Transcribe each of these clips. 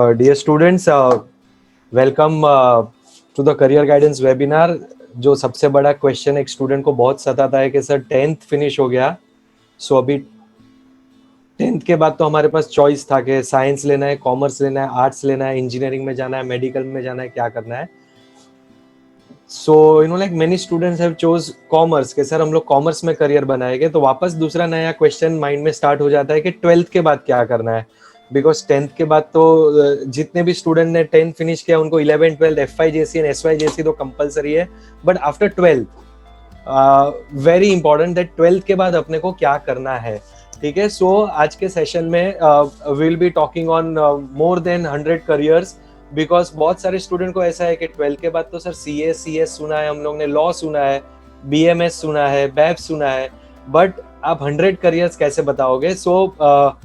Dear students, welcome to the career guidance webinar. जो सबसे बड़ा क्वेश्चन एक स्टूडेंट को बहुत सताता है कि सर 10th फिनिश हो गया, सो अभी 10th के बाद तो हमारे पास चॉइस था कि साइंस लेना है, कॉमर्स लेना है, आर्ट्स लेना है, इंजीनियरिंग में जाना है, मेडिकल में जाना है, क्या करना है. So like many students have chose commerce के सर हम लोग कॉमर्स में करियर बनाएंगे. तो वापस दूसरा नया क्वेश्चन माइंड में स्टार्ट हो जाता है कि 12th के बाद क्या करना है. बिकॉज 10th के बाद तो जितने भी स्टूडेंट ने 10th फिनिश किया उनको 11, 12 FY JC and SY JC तो कंपलसरी है. But after 12th very important that 12th के बाद अपने को क्या करना है. ठीक है. सो आज के सेशन में will be talking on more than 100 careers. Because बहुत सारे स्टूडेंट को ऐसा है कि 12th के बाद तो सर CS सुना है, हम लोग ने लॉ सुना है, BMS सुना है, BAP सुना है, बट आप 100 करियर्स कैसे बताओगे. सो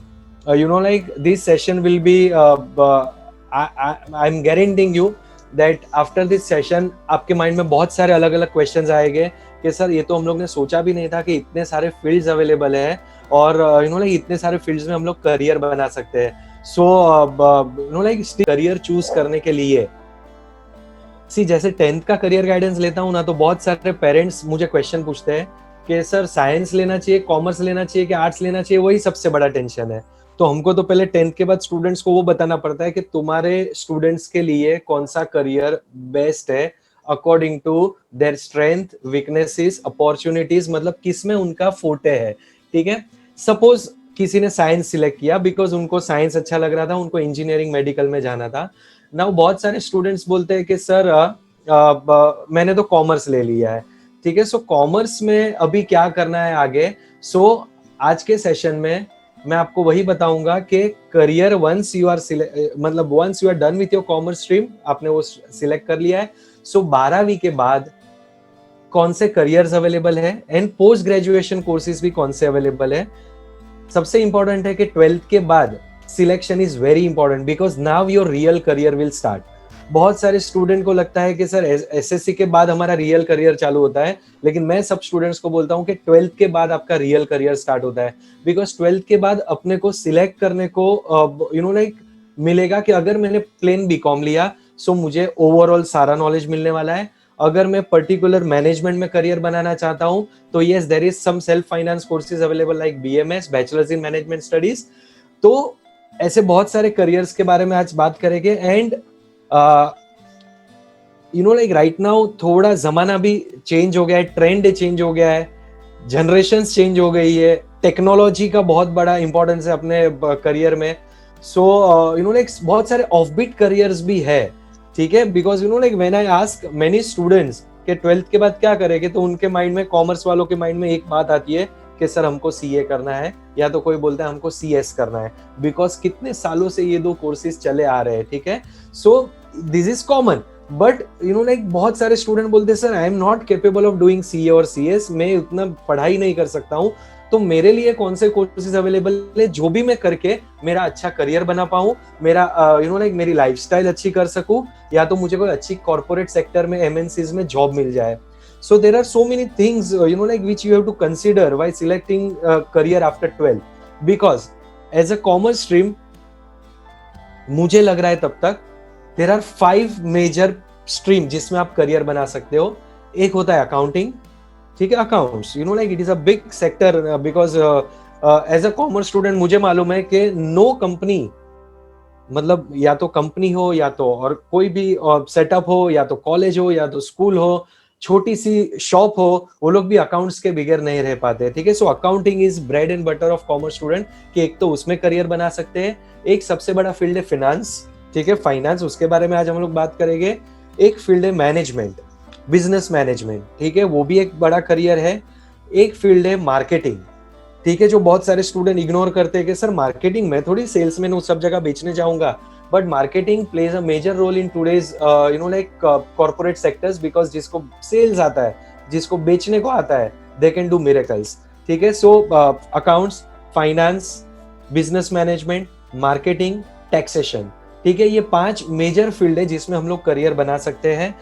like this session will be I'm guaranteeing you that after this session आपके माइंड में बहुत सारे अलग अलग क्वेश्चंस आएंगे कि सर ये तो हम लोग ने सोचा भी नहीं था कि इतने सारे फील्ड्स अवेलेबल है और like इतने सारे फील्ड्स में हम लोग करियर बना सकते हैं. सो like करियर चूज करने के लिए जैसे 10th का करियर गाइडेंस लेता हूँ ना, तो बहुत सारे पेरेंट्स मुझे क्वेश्चन पूछते हैं कि सर साइंस लेना चाहिए, कॉमर्स लेना चाहिए कि आर्ट्स लेना चाहिए. वही सबसे बड़ा टेंशन है. तो हमको तो पहले 10th के बाद स्टूडेंट्स को वो बताना पड़ता है कि तुम्हारे स्टूडेंट्स के लिए कौन सा करियर बेस्ट है according to their strength, weaknesses, opportunities, मतलब किस में उनका फोटे है. ठीक है. सपोज किसी ने साइंस सिलेक्ट किया बिकॉज उनको साइंस अच्छा लग रहा था, उनको इंजीनियरिंग मेडिकल में जाना था. नाउ बहुत सारे स्टूडेंट्स बोलते हैं कि सर मैंने तो कॉमर्स ले लिया है. ठीक है. सो कॉमर्स में अभी क्या करना है आगे. सो आज के सेशन में मैं आपको वही बताऊंगा कि career once you are done with your commerce stream, आपने वो सिलेक्ट कर लिया है. सो 12वीं के बाद कौन से करियर्स अवेलेबल है एंड पोस्ट ग्रेजुएशन कोर्सेज भी कौन से अवेलेबल है. सबसे इंपॉर्टेंट है कि 12th के बाद selection is very important because now your real career will start. बहुत सारे स्टूडेंट को लगता है कि सर SSC के बाद हमारा रियल करियर चालू होता है, लेकिन मैं सब स्टूडेंट्स को बोलता हूं कि 12th के बाद आपका रियल करियर स्टार्ट होता है. बिकॉज 12th के बाद अपने को सिलेक्ट करने को लाइक मिलेगा कि अगर मैंने प्लेन BCom लिया सो मुझे ओवरऑल सारा नॉलेज मिलने वाला है. अगर मैं पर्टिकुलर मैनेजमेंट में करियर बनाना चाहता हूं तो yes there is some self finance courses available like BMS, bachelors in management studies. तो ऐसे बहुत सारे करियर्स के बारे में आज बात करेंगे. एंड लाइक राइट नाउ थोड़ा जमाना भी चेंज हो गया है, ट्रेंड चेंज हो गया है, जनरेशंस चेंज हो गई है, टेक्नोलॉजी का बहुत बड़ा इंपॉर्टेंस है अपने करियर में. सो लाइक बहुत सारे ऑफबीट करियर्स भी है. ठीक है. Because like when I ask many students के 12th के बाद क्या करेंगे, तो उनके माइंड में, कॉमर्स वालों के माइंड में एक बात आती है कि सर हमको CA करना है, या तो कोई बोलता है हमको CS करना है. बिकॉज कितने सालों से ये दो कोर्सेज चले आ रहे हैं. ठीक है. So this is common. But like बहुत सारे स्टूडेंट बोलते हैं sir I am not capable of doing CA और CS, मैं उतना पढ़ाई नहीं कर सकता हूँ, तो मेरे लिए कौन से कोर्सेज अवेलेबल है जो भी मैं करके मेरा अच्छा करियर बना पाऊं, मेरा लाइक मेरी लाइफस्टाइल अच्छी कर सकूं, या तो मुझे कोई अच्छी कॉर्पोरेट सेक्टर में MNCs में जॉब मिल जाए. So there are so many things like which you have to consider while selecting career after 12th. Because as a commerce stream, मुझे लग रहा है तब तक there are 5 major stream जिसमें आप करियर बना सकते हो. एक होता है अकाउंटिंग. ठीक है. Accounts like it is a big sector because as a commerce student मुझे मालूम है कि no company, मतलब या तो कंपनी हो या तो और कोई भी सेटअप हो, या तो कॉलेज हो या तो स्कूल हो, छोटी सी शॉप हो, वो लोग भी अकाउंट्स के बगैर नहीं रह पाते. ठीक है. So accounting is bread and butter of commerce student कि एक तो उसमें करियर बना सकते हैं. एक सबसे बड़ा फील्ड है फिनेंस. ठीक है. फाइनेंस, उसके बारे में आज हम लोग बात करेंगे. एक फील्ड है मैनेजमेंट, बिजनेस मैनेजमेंट. ठीक है. वो भी एक बड़ा करियर है. एक फील्ड है मार्केटिंग. ठीक है. जो बहुत सारे स्टूडेंट इग्नोर करते हैं कि सर मार्केटिंग में थोड़ी सेल्समैन उस सब जगह बेचने जाऊंगा, but marketing plays a major role in today's like corporate sectors because जिसको सेल्स आता है, जिसको बेचने को आता है, दे कैन डू मिरेकल्स. ठीक है. So accounts, finance, business management, marketing, taxation. ठीक है. ये 5 मेजर फील्ड है जिसमें हम लोग करियर बना सकते हैं.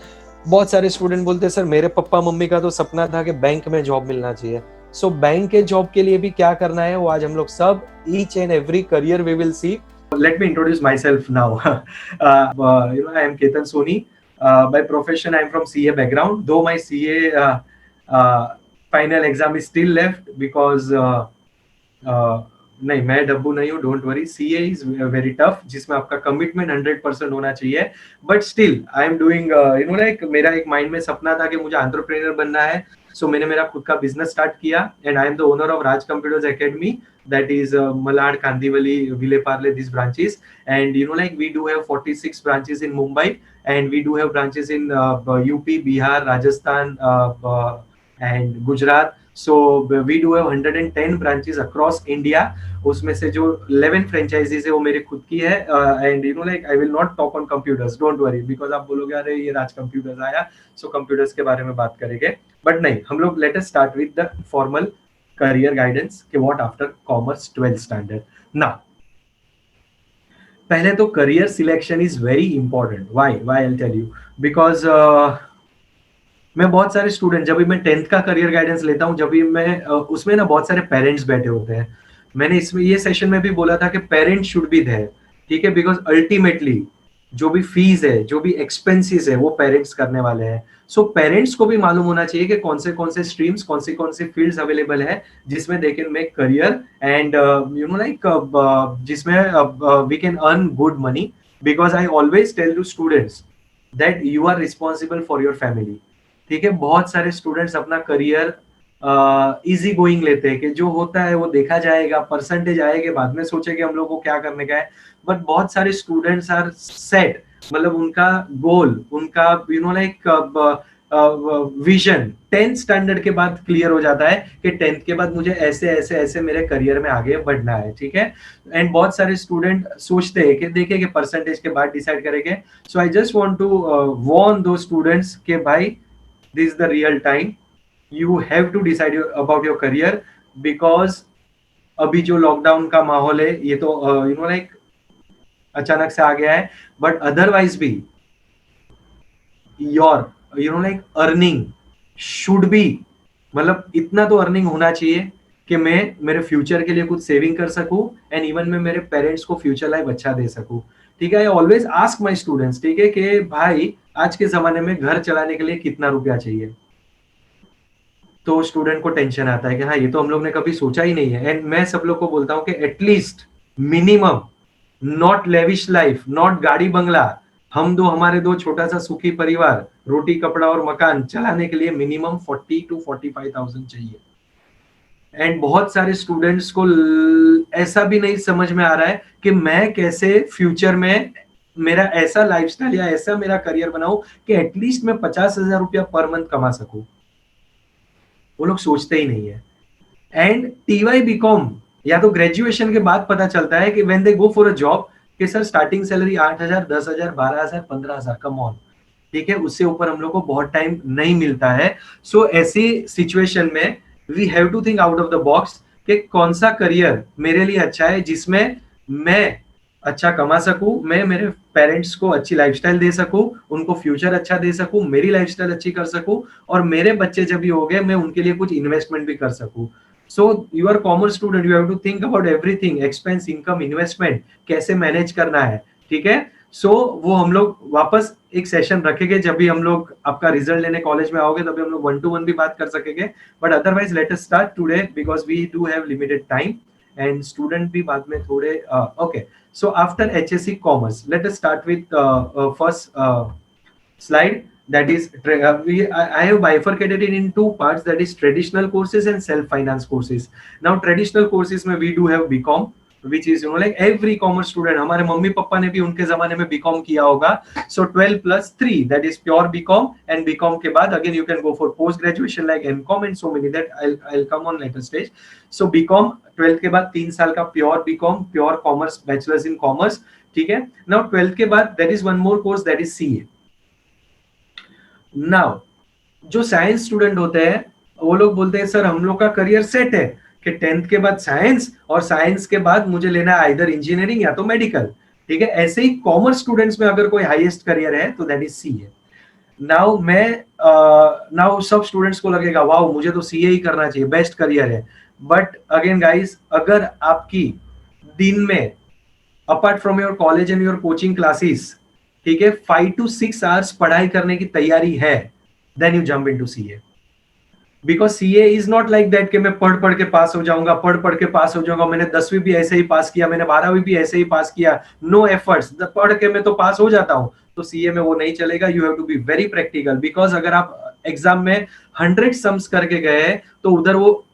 बहुत सारे स्टूडेंट बोलते हैं सर मेरे पापा मम्मी का तो सपना था कि बैंक में जॉब मिलना चाहिए. सो बैंक के जॉब के लिए भी क्या करना है वो आज हम लोग सब each and every career we will see. Let me introduce myself now. I am Ketan Soni. By profession, I am from CA background. Though my CA final exam is still left because नहीं, मैं डब्बू नहीं हूँ, don't worry. CA is very tough, जिसमें आपका commitment 100% होना चाहिए, but still I am doing, like मेरा एक माइंड में सपना था कि मुझे एंटरप्रेन्योर बनना है, सो मैंने मेरा खुद का बिजनेस स्टार्ट किया, and I am the owner of Raj computers academy, that is Malad, Kandivali, Vileparle, these branches. And like we do have 46 branches in Mumbai, and we do have branches in UP, Bihar, Rajasthan, and Gujarat. So we do have 110 branches across India. उसमें से जो 11 franchises है वो मेरे खुद की है, and like I will not talk on computers, don't worry, because आप बोलोगे अरे ये राज कंप्यूटर्स आया, सो कंप्यूटर्स के बारे में बात करेंगे, बट नहीं, हम लोग late us start with the formal career guidance कि what after commerce 12th standard. Now, पहले तो career selection is very important. Why I'll tell you, because मैं बहुत सारे स्टूडेंट, जब भी मैं 10th का करियर गाइडेंस लेता हूँ, जब भी मैं उसमें ना बहुत सारे पेरेंट्स बैठे होते हैं, मैंने इसमें ये सेशन में भी बोला था कि पेरेंट्स शुड बी देयर, ठीक है, बिकॉज अल्टीमेटली जो भी फीस है, जो भी एक्सपेंसेस है, वो पेरेंट्स करने वाले हैं। सो पेरेंट्स को भी मालूम होना चाहिए कि कौन से स्ट्रीम्स, कौन से फील्ड्स अवेलेबल है जिसमें they can make career, and like जिसमें we can earn good money, because I always tell to students that you are responsible for your family, ठीक है। बहुत सारे स्टूडेंट्स अपना करियर इजी गोइंग लेते हैं कि जो होता है वो देखा जाएगा, परसेंटेज आएगा, बाद में सोचेंगे हम लोग को क्या करने का है, बट बहुत सारे स्टूडेंट्स आर सेट, मतलब उनका गोल, उनका लाइक विजन 10th स्टैंडर्ड के बाद क्लियर हो जाता है कि 10th के बाद मुझे ऐसे ऐसे ऐसे मेरे करियर में आगे बढ़ना है, ठीक है। एंड बहुत सारे स्टूडेंट सोचते हैं कि देखिए कि परसेंटेज के बाद डिसाइड करेंगे। So I just want to warn दो स्टूडेंट्स के भाई, this is the real time, you have to decide about your career, because अभी जो लॉकडाउन का माहौल है ये तो लाइक अचानक से आ गया है, बट अदरवाइज भी your like earning should be, मतलब इतना तो अर्निंग होना चाहिए कि मैं मेरे फ्यूचर के लिए कुछ सेविंग कर सकूं, एंड इवन मैं मेरे पेरेंट्स को फ्यूचर लाइफ अच्छा दे सकूं, ठीक है। I always ask my students, ठीक है, कि भाई आज के जमाने में घर चलाने के लिए कितना रुपया चाहिए, तो स्टूडेंट को टेंशन आता है कि हाँ ये तो हम लोग ने कभी सोचा ही नहीं है। एंड मैं सब लोग को बोलता हूँ कि at least minimum, not lavish life, not गाड़ी बंगला, हम दो, हमारे दो छोटा सा सुखी परिवार, रोटी कपड़ा और मकान चलाने के लिए मिनिमम 40 to 45,000 चाहिए। एंड बहुत सारे स्टूडेंट्स को ऐसा भी नहीं समझ में आ रहा है कि मैं कैसे फ्यूचर में मेरा ऐसा लाइफस्टाइल या ऐसा मेरा करियर बनाऊं कि एटलीस्ट मैं 50,000 रुपया पर मंथ कमा सकूं, वो लोग सोचते ही नहीं है। एंड टीवाई बीकॉम या तो ग्रेजुएशन के बाद पता चलता है कि when they go for a job कि sir starting salary 8,000, 10,000, 12,000, 15,000, come on, ठीक है, उससे ऊपर हम लोग को बहुत टाइम नहीं मिलता है। सो ऐसी सिचुएशन में we have to think out of the box कि कौन सा करियर मेरे लिए अच्छा है, जिसमें मैं अच्छा कमा सकूं, मैं मेरे पेरेंट्स को अच्छी लाइफस्टाइल दे सकूं, उनको फ्यूचर अच्छा दे सकूं, मेरी लाइफस्टाइल अच्छी कर सकूं, और मेरे बच्चे जब भी हो गए मैं उनके लिए कुछ इन्वेस्टमेंट भी कर सकूं। So you are commerce student, you have to think about everything, expense, income, investment कैसे मैनेज करना है, ठीक है। सो वो हम लोग वापस एक सेशन रखेंगे जब भी हम लोग आपका रिजल्ट लेने कॉलेज में आओगे, तभी हम लोग 1-to-1 भी बात कर सकेंगे, but otherwise let us start today because we do have limited time, and student भी बाद में थोड़े okay. So after HSC Commerce, let us start with first slide. That is, I have bifurcated it in two parts. That is traditional courses and self-finance courses. Now traditional courses में we do have BCom, which is like every commerce student. हमारे mummy papa ने भी उनके जमाने में BCom किया होगा. So 12+3, that is pure BCom, and BCom के बाद again you can go for post graduation like MCom and so many that I'll come on later stage. So BCom 12th के बाद 3 साल का pure BCom, pure commerce, bachelors in commerce, ठीक है। Now 12th के बाद there is one more course that is CA. Now जो science student होते हैं वो लोग बोलते हैं सर हम लोग का करियर सेट है कि 10th के बाद साइंस, और साइंस के बाद मुझे लेना है आइदर इंजीनियरिंग या तो मेडिकल, ठीक है। ऐसे ही कॉमर्स स्टूडेंट्स में अगर कोई हाईएस्ट करियर है तो दैट इज सीए। नाउ सब स्टूडेंट्स को लगेगा वाओ मुझे तो सीए ही करना चाहिए, बेस्ट करियर है। बट अगेन गाइस, अगर आपकी दिन में apart from your college and your coaching classes, ठीक है, 5 to 6 आवर्स पढ़ाई करने की तैयारी है, then you jump into CA. Because CA is not like that कि मैं पढ़ पढ़ के पास हो जाऊंगा, पढ़ पढ़ के पास हो जाऊंगा, मैंने 10वीं भी ऐसे ही पास किया, मैंने 12वीं भी ऐसे ही पास किया, नो एफर्ट्स, पढ़ के मैं तो पास हो जाता हूं। तो सीए में वो नहीं चलेगा। You have to be very practical, because अगर आप एग्जाम में 100 सम्स करके गए तो उधर वो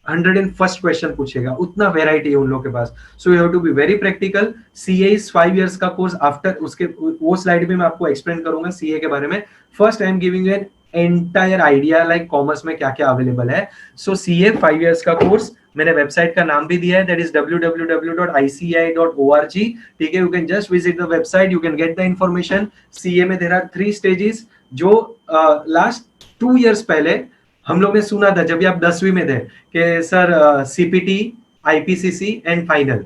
101st क्वेश्चन पूछेगा, उतना वेराइटी है उन लोगों के पास। So you have to be very practical. CA is 5 years का कोर्स। आफ्टर उसके वो स्लाइड में मैं आपको एक्सप्लेन करूंगा सीए के बारे में। First I am giving an entire idea like commerce में क्या क्या अवेलेबल है। सो सीए 5 years का कोर्स, मैंने वेबसाइट का नाम भी दिया है, दैट इज www.ici.org। ठीक है, you can just visit the website, you can get the information. CA में देयर आर 3 stages, जो लास्ट 2 years पहले हम लोग ने सुना था जब भी आप 10वीं में थे कि sir CPT, IPCC and final,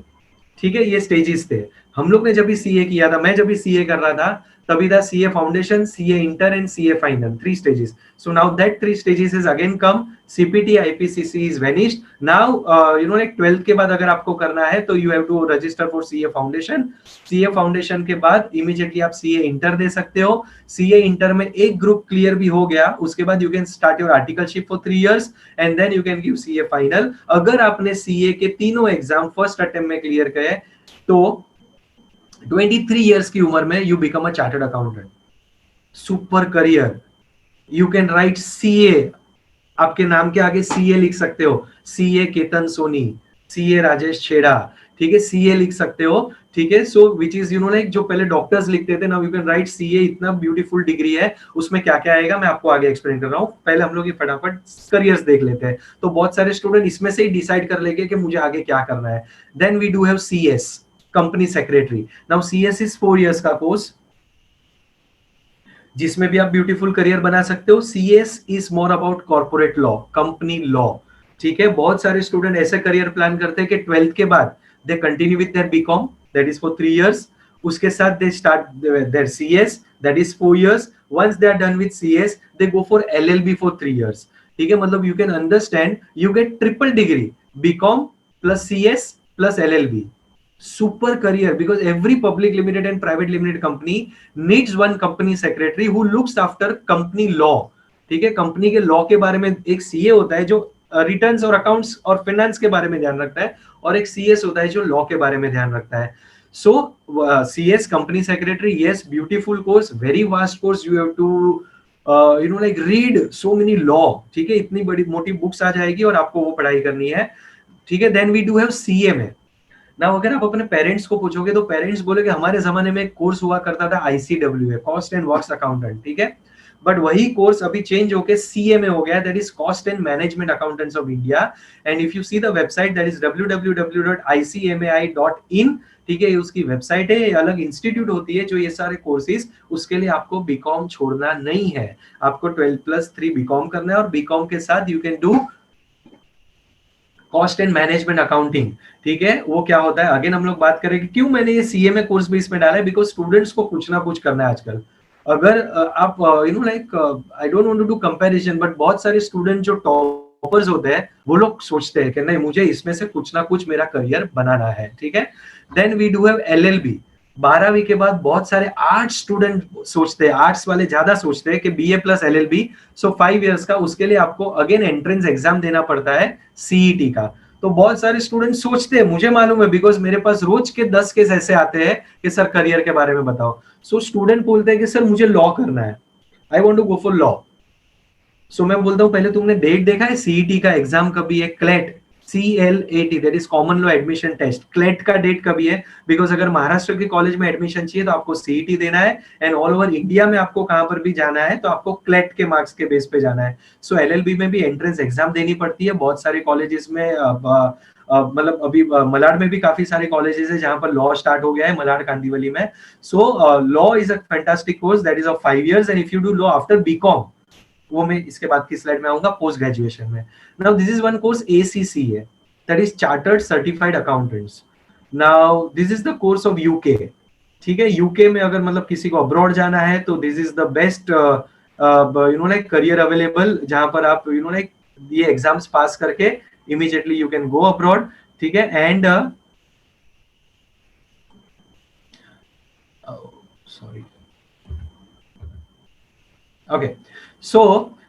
ठीक है, ये स्टेजेस थे। हम लोग ने जब भी सीए किया था, मैं जब भी सीए कर रहा था, तभी था CA foundation, CA inter and CA final, 3 stages। So now that 3 stages is again come. CPT, IPCC is vanished now. You know like 12th के बाद अगर आपको करना है तो you have to register for CA foundation. CA foundation के बाद immediately आप सीए इंटर दे सकते हो। सीए इंटर में एक ग्रुप क्लियर भी हो गया, उसके बाद you can start your articleship for 3 years and then you can give CA final. अगर आपने सीए के तीनों एग्जाम फर्स्ट अटेम्प्ट में क्लियर किए तो 23 years की उम्र में you become a chartered accountant. Super career. You can write CA, आपके नाम के आगे सीए लिख सकते हो, सीए केतन सोनी, सीए राजेश छेड़ा, ठीक है, सीए लिख सकते हो। ठीक है, सो which is you know like जो पहले डॉक्टर्स लिखते थे, now you can write CA. इतना ब्यूटीफुल डिग्री है, उसमें क्या क्या आएगा मैं आपको आगे एक्सप्लेन कर रहा हूँ। पहले हम लोग ये फटाफट करियर्स देख लेते हैं। तो बहुत सारे स्टूडेंट इसमें से ही डिसाइड कर लेंगे कि मुझे आगे क्या करना है। Then we do have CS, company secretary. Now CS is 4 years का कोर्स, जिसमें भी आप ब्यूटीफुल करियर बना सकते हो। CS is more about corporate law, company law. ठीक है, बहुत सारे स्टूडेंट ऐसे करियर प्लान करते हैं कि 12th के बाद they continue with their BCom, that is for 3 years। उसके साथ they start their CS, that is 4 years। Once they are done with CS they go for LLB for 3 years। ठीक है, मतलब you can understand, you get triple degree, BCom plus CS plus LLB. super career, because every public limited and private limited company needs one company secretary who looks after company law। ठीक है, company के law के बारे में एक CA होता है जो रिटर्न्स और अकाउंट्स और फाइनेंस के बारे में ध्यान रखता है, और एक सीएस होता है जो लॉ के बारे में ध्यान रखता है। So CS company secretary, yes, beautiful course, very vast course. You have to you know like read so many law. ठीक है, इतनी बड़ी मोटी बुक्स आ जाएगी और आपको वो पढ़ाई करनी है। ठीक है, then we do have CA में। ना अगर आप अपने पेरेंट्स को पूछोगे तो पेरेंट्स बोलेगे हमारे जमाने में एक कोर्स हुआ करता था ICW, cost and works accountant. ठीक है, बट वही कोर्स अभी चेंज होके सीए में हो गया, that is cost and management accountants of India. And if you see the website, that is www.icmai.in। ठीक है, ये उसकी वेबसाइट है। ये अलग इंस्टीट्यूट होती है जो ये सारे कोर्सेज, उसके लिए आपको बीकॉम छोड़ना नहीं है, आपको 12+3 बीकॉम करना है, और बीकॉम के साथ you can do cost and management accounting. ठीक है, वो क्या होता है अगेन हम लोग बात करेंगे। क्यों मैंने ये सीए में कोर्स भी इसमें डाला है, बिकॉज स्टूडेंट्स को कुछ ना कुछ करना है आजकल। अगर आप you know like, I don't want to do comparison, but बहुत सारे स्टूडेंट जो टॉपर्स होते हैं वो लोग सोचते हैं कि नहीं, मुझे इसमें से कुछ ना कुछ मेरा करियर बनाना है। ठीक है, then we do have LLB. 12वीं के बाद बहुत सारे आर्ट्स स्टूडेंट सोचते हैं, आर्ट्स वाले ज्यादा सोचते हैं कि बीए प्लस एलएलबी, सो 5 years का। उसके लिए आपको अगेन एंट्रेंस एग्जाम देना पड़ता है, सीईटी का। तो बहुत सारे स्टूडेंट सोचते हैं, मुझे मालूम है, बिकॉज मेरे पास रोज के 10 केस ऐसे आते हैं कि सर करियर के बारे में बताओ। सो स्टूडेंट बोलते हैं कि सर मुझे लॉ करना है, I want to go for law. So मैं बोलता हूँ पहले तुमने डेट देखा है सीईटी का एग्जाम कभी है? CLAT, CLAT, that is common law admission test. CLAT का डेट कभी है? बिकॉज अगर महाराष्ट्र के कॉलेज में एडमिशन चाहिए तो आपको सीईटी देना है, एंड ऑल ओवर इंडिया में आपको कहां पर भी जाना है तो आपको क्लेट के मार्क्स के बेस पे जाना है। सो एलएलबी में भी एंट्रेंस एग्जाम देनी पड़ती है। बहुत सारे कॉलेजेस में मतलब अभी मलाड में भी काफी सारे कॉलेजेस है जहां पर लॉ स्टार्ट हो गया है, मलाड कांदिवली में। So law is a fantastic course, that is of 5 years, and if you do law after BCom, वो मैं इसके बाद की स्लाइड में आऊंगा, पोस्ट ग्रेजुएशन में। Now this is one course ACC है, that is chartered certified accountants. Now this is the course of UK. ठीक है, यूके में अगर मतलब किसी को अब्रॉड जाना है तो this is the best you know like career available, जहां पर आप यू नो लाइक ये एग्जाम्स पास करके immediately you can go abroad. ठीक है, एंड सॉरी, ओके। सो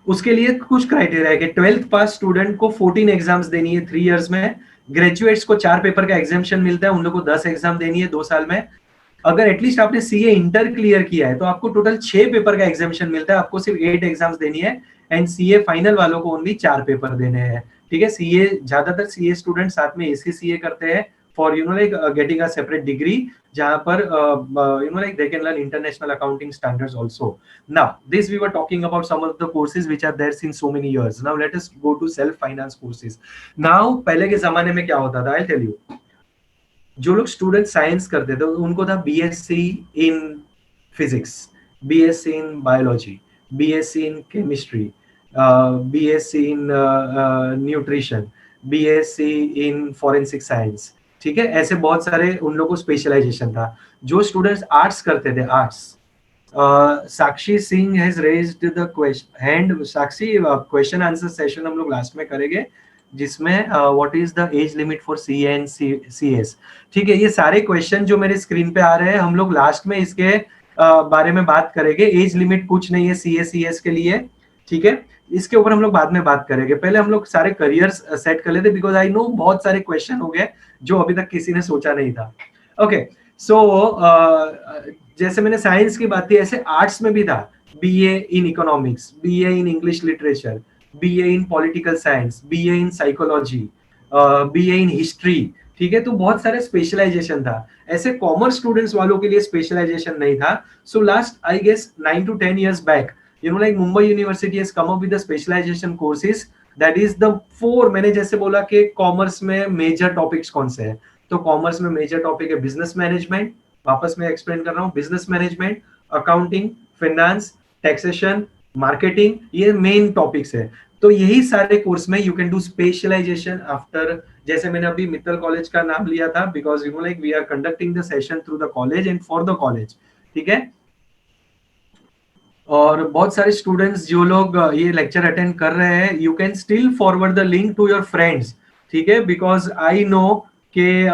उसके लिए कुछ क्राइटेरिया है कि 12th पास स्टूडेंट को 14 एग्जाम्स देनी है 3 इयर्स में, ग्रेजुएट्स को 4 पेपर का एग्जामेशन मिलता है, उन लोगों को 10 एग्जाम देनी है 2 साल में। अगर एटलीस्ट आपने सीए इंटर क्लियर किया है तो आपको टोटल 6 पेपर का एग्जामेशन मिलता है, आपको सिर्फ 8 एग्जाम्स देनी है। एंड सीए फाइनल वालों को ओनली 4 पेपर देने हैं, ठीक है। सीए ज्यादातर सीए स्टूडेंट साथ में एसीसीए करते हैं for like getting a separate degree, जहां पर like they can learn international accounting standards also. Now this we were talking about some of the courses which are there since so many years. Now let us go to self finance courses. Now पहले के जमाने में क्या होता था, आई tell you. जो लोग student science करते थे उनको था BSc in physics, BSc in biology, BSc in chemistry, BSc in nutrition, BSc in forensic science, ठीक है। ऐसे बहुत सारे उन लोगों को स्पेशलाइजेशन था। जो स्टूडेंट्स आर्ट्स करते थे, arts, Sakshi Singh has raised the question hand. Sakshi, question answer session हम लोग लास्ट में करेंगे, जिसमें what is the age limit for C and C S, ठीक है। ये सारे क्वेश्चन जो मेरे स्क्रीन पे आ रहे हैं, हम लोग लास्ट में इसके बारे में बात करेंगे। एज लिमिट कुछ नहीं है सी एस के लिए, ठीक है। इसके ऊपर हम लोग बाद में बात करेंगे। पहले हम लोग सारे करियर सेट कर लेते, बिकॉज आई नो बहुत सारे क्वेश्चन हो गए जो अभी तक किसी ने सोचा नहीं था। ओके, सो जैसे मैंने साइंस की बात की, ऐसे आर्ट्स में भी था। BA in economics, BA in English literature, BA in political science, BA in psychology, BA in history, ठीक है। तो बहुत सारे स्पेशलाइजेशन था। ऐसे कॉमर्स स्टूडेंट्स वालों के लिए स्पेशलाइजेशन नहीं था। So last I guess 9 to 10 years back, like Mumbai University has come up with the specialization courses, that is the 4। मैंने जैसे बोला कि कॉमर्स में मेजर टॉपिक्स कौन से हैं, तो कॉमर्स में मेजर टॉपिक है बिजनेस मैनेजमेंट, वापस मैं एक्सप्लेन कर रहा हूँ, business management, accounting, finance, taxation, marketing, ये मेन टॉपिक्स है। तो यही सारे कोर्स में you can do specialisation after. जैसे मैंने अभी मित्तल कॉलेज का नाम लिया था, because like we are conducting the session through the college and for the college, ठीक है। और बहुत सारे स्टूडेंट्स जो लोग ये लेक्चर अटेंड कर रहे हैं, you can still forward the link to your friends, ठीक है। बिकॉज आई नो के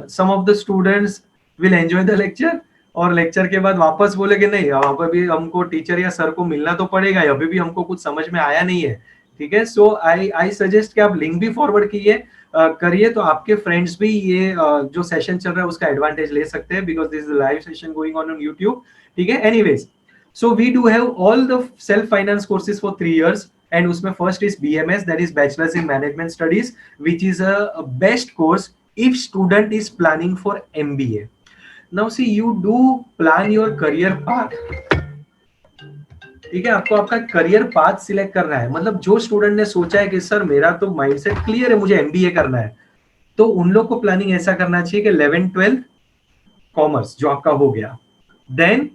some of the students will enjoy the lecture, और लेक्चर के बाद वापस बोले कि नहीं, वहां पर भी हमको टीचर या सर को मिलना तो पड़ेगा, अभी भी हमको कुछ समझ में आया नहीं है, ठीक है। सो आई सजेस्ट कि आप लिंक भी फॉरवर्ड करिए, तो आपके फ्रेंड्स भी ये जो सेशन चल रहा है उसका एडवांटेज ले सकते हैं, because this is live session going on YouTube, ठीक है। Anyways, so we do have all the self finance courses for 3 years, and उसमें first is BMS, that is Bachelor's in Management Studies, which is a best course if student is planning for MBA. Now see, you do plan your career path, ठीक है। आपको आपका career path select करना है। मतलब जो student ने सोचा है कि सर मेरा तो माइंडसेट क्लियर है, मुझे एमबीए करना है, तो उन लोग को प्लानिंग ऐसा करना चाहिए कि 11th-12th कॉमर्स जो आपका हो गया, then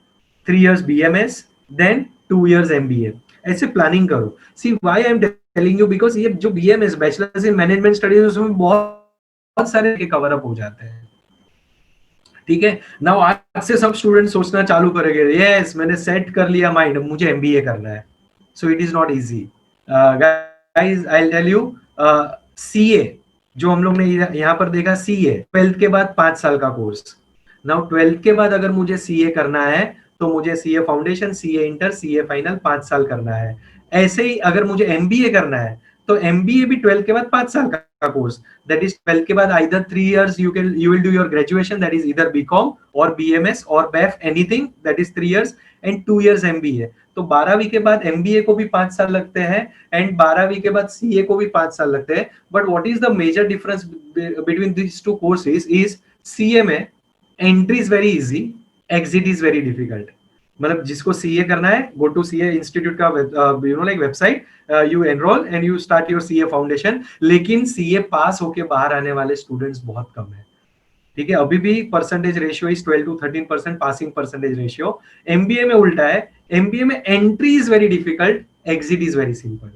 3 years BMS, then 2 years MBA, ऐसे प्लानिंग करो। See why I am telling you, because ये जो BMS bachelors in management studies, उसमें बहुत सारे के कवर अप हो जाते हैं, ठीक है। नाउ आज से सब स्टूडेंट सोचना चालू करेंगे, यस मैंने सेट कर लिया माइंड, मुझे एमबीए करना है। So it is not easy guys. I will tell you, CA जो हम लोग ने यहाँ पर देखा, सीए 12th के बाद 5 साल का कोर्स। नाउ 12th के बाद अगर मुझे सीए करना है तो मुझे CA foundation, CA inter, CA final 5 साल करना है। ऐसे ही अगर मुझे एमबीए करना है तो एमबीए भी 12th के बाद 5 साल का कोर्स, दैट इज 12th के बाद either 3 years you will do your graduation, that is either BCom or BMS or BEF, anything that is 3 years, and 2 years MBA। तो 12वीं के बाद MBA को भी 5 साल लगते हैं, एंड 12वीं के बाद CA को भी 5 साल लगते हैं। But what is the major difference between this two courses is, CA में entry is very easy, exit is very difficult. मतलब जिसको सीए करना है, गो टू सीए इंस्टीट्यूट का like website, you enrol and you start your CA foundation. लेकिन CA pass होके बाहर आने वाले स्टूडेंट्स बहुत कम है, ठीक है। अभी भी percentage ratio is 12 to 13% passing percentage ratio. MBA में उल्टा है, एमबीए में entry is very difficult, exit is very simple.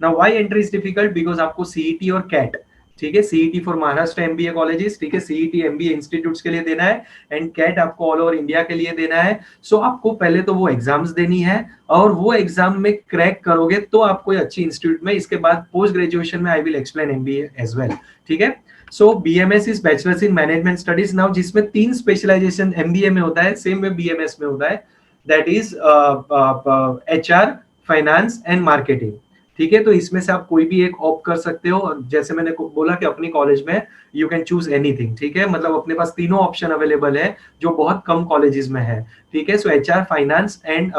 Now why entry is difficult, because आपको सीईटी और कैट, ठीक है, CET for Maharashtra MBA colleges, ठीक है, सीईटी एमबीए इंस्टीट्यूट्स के लिए देना है, एंड कैट आपको ऑल ओवर इंडिया के लिए देना है। सो आपको पहले तो वो एग्जाम्स देनी है, और वो एग्जाम में क्रैक करोगे तो आप कोई अच्छी इंस्टीट्यूट में, इसके बाद पोस्ट ग्रेजुएशन में I will explain MBA as well, ठीक है। So BMS is bachelors in management studies now, जिसमें 3 स्पेशलाइजेशन एमबीए में होता है, सेम में बीएमएस में होता है, that is HR, finance and marketing. ठीक है, तो इसमें से आप कोई भी एक ऑप्ट कर सकते हो, और जैसे मैंने बोला कि अपनी कॉलेज में यू कैन चूज एनीथिंग। ठीक है, मतलब अपने पास तीनों ऑप्शन अवेलेबल है जो बहुत कम कॉलेजेस में है। ठीक है, so HR, finance and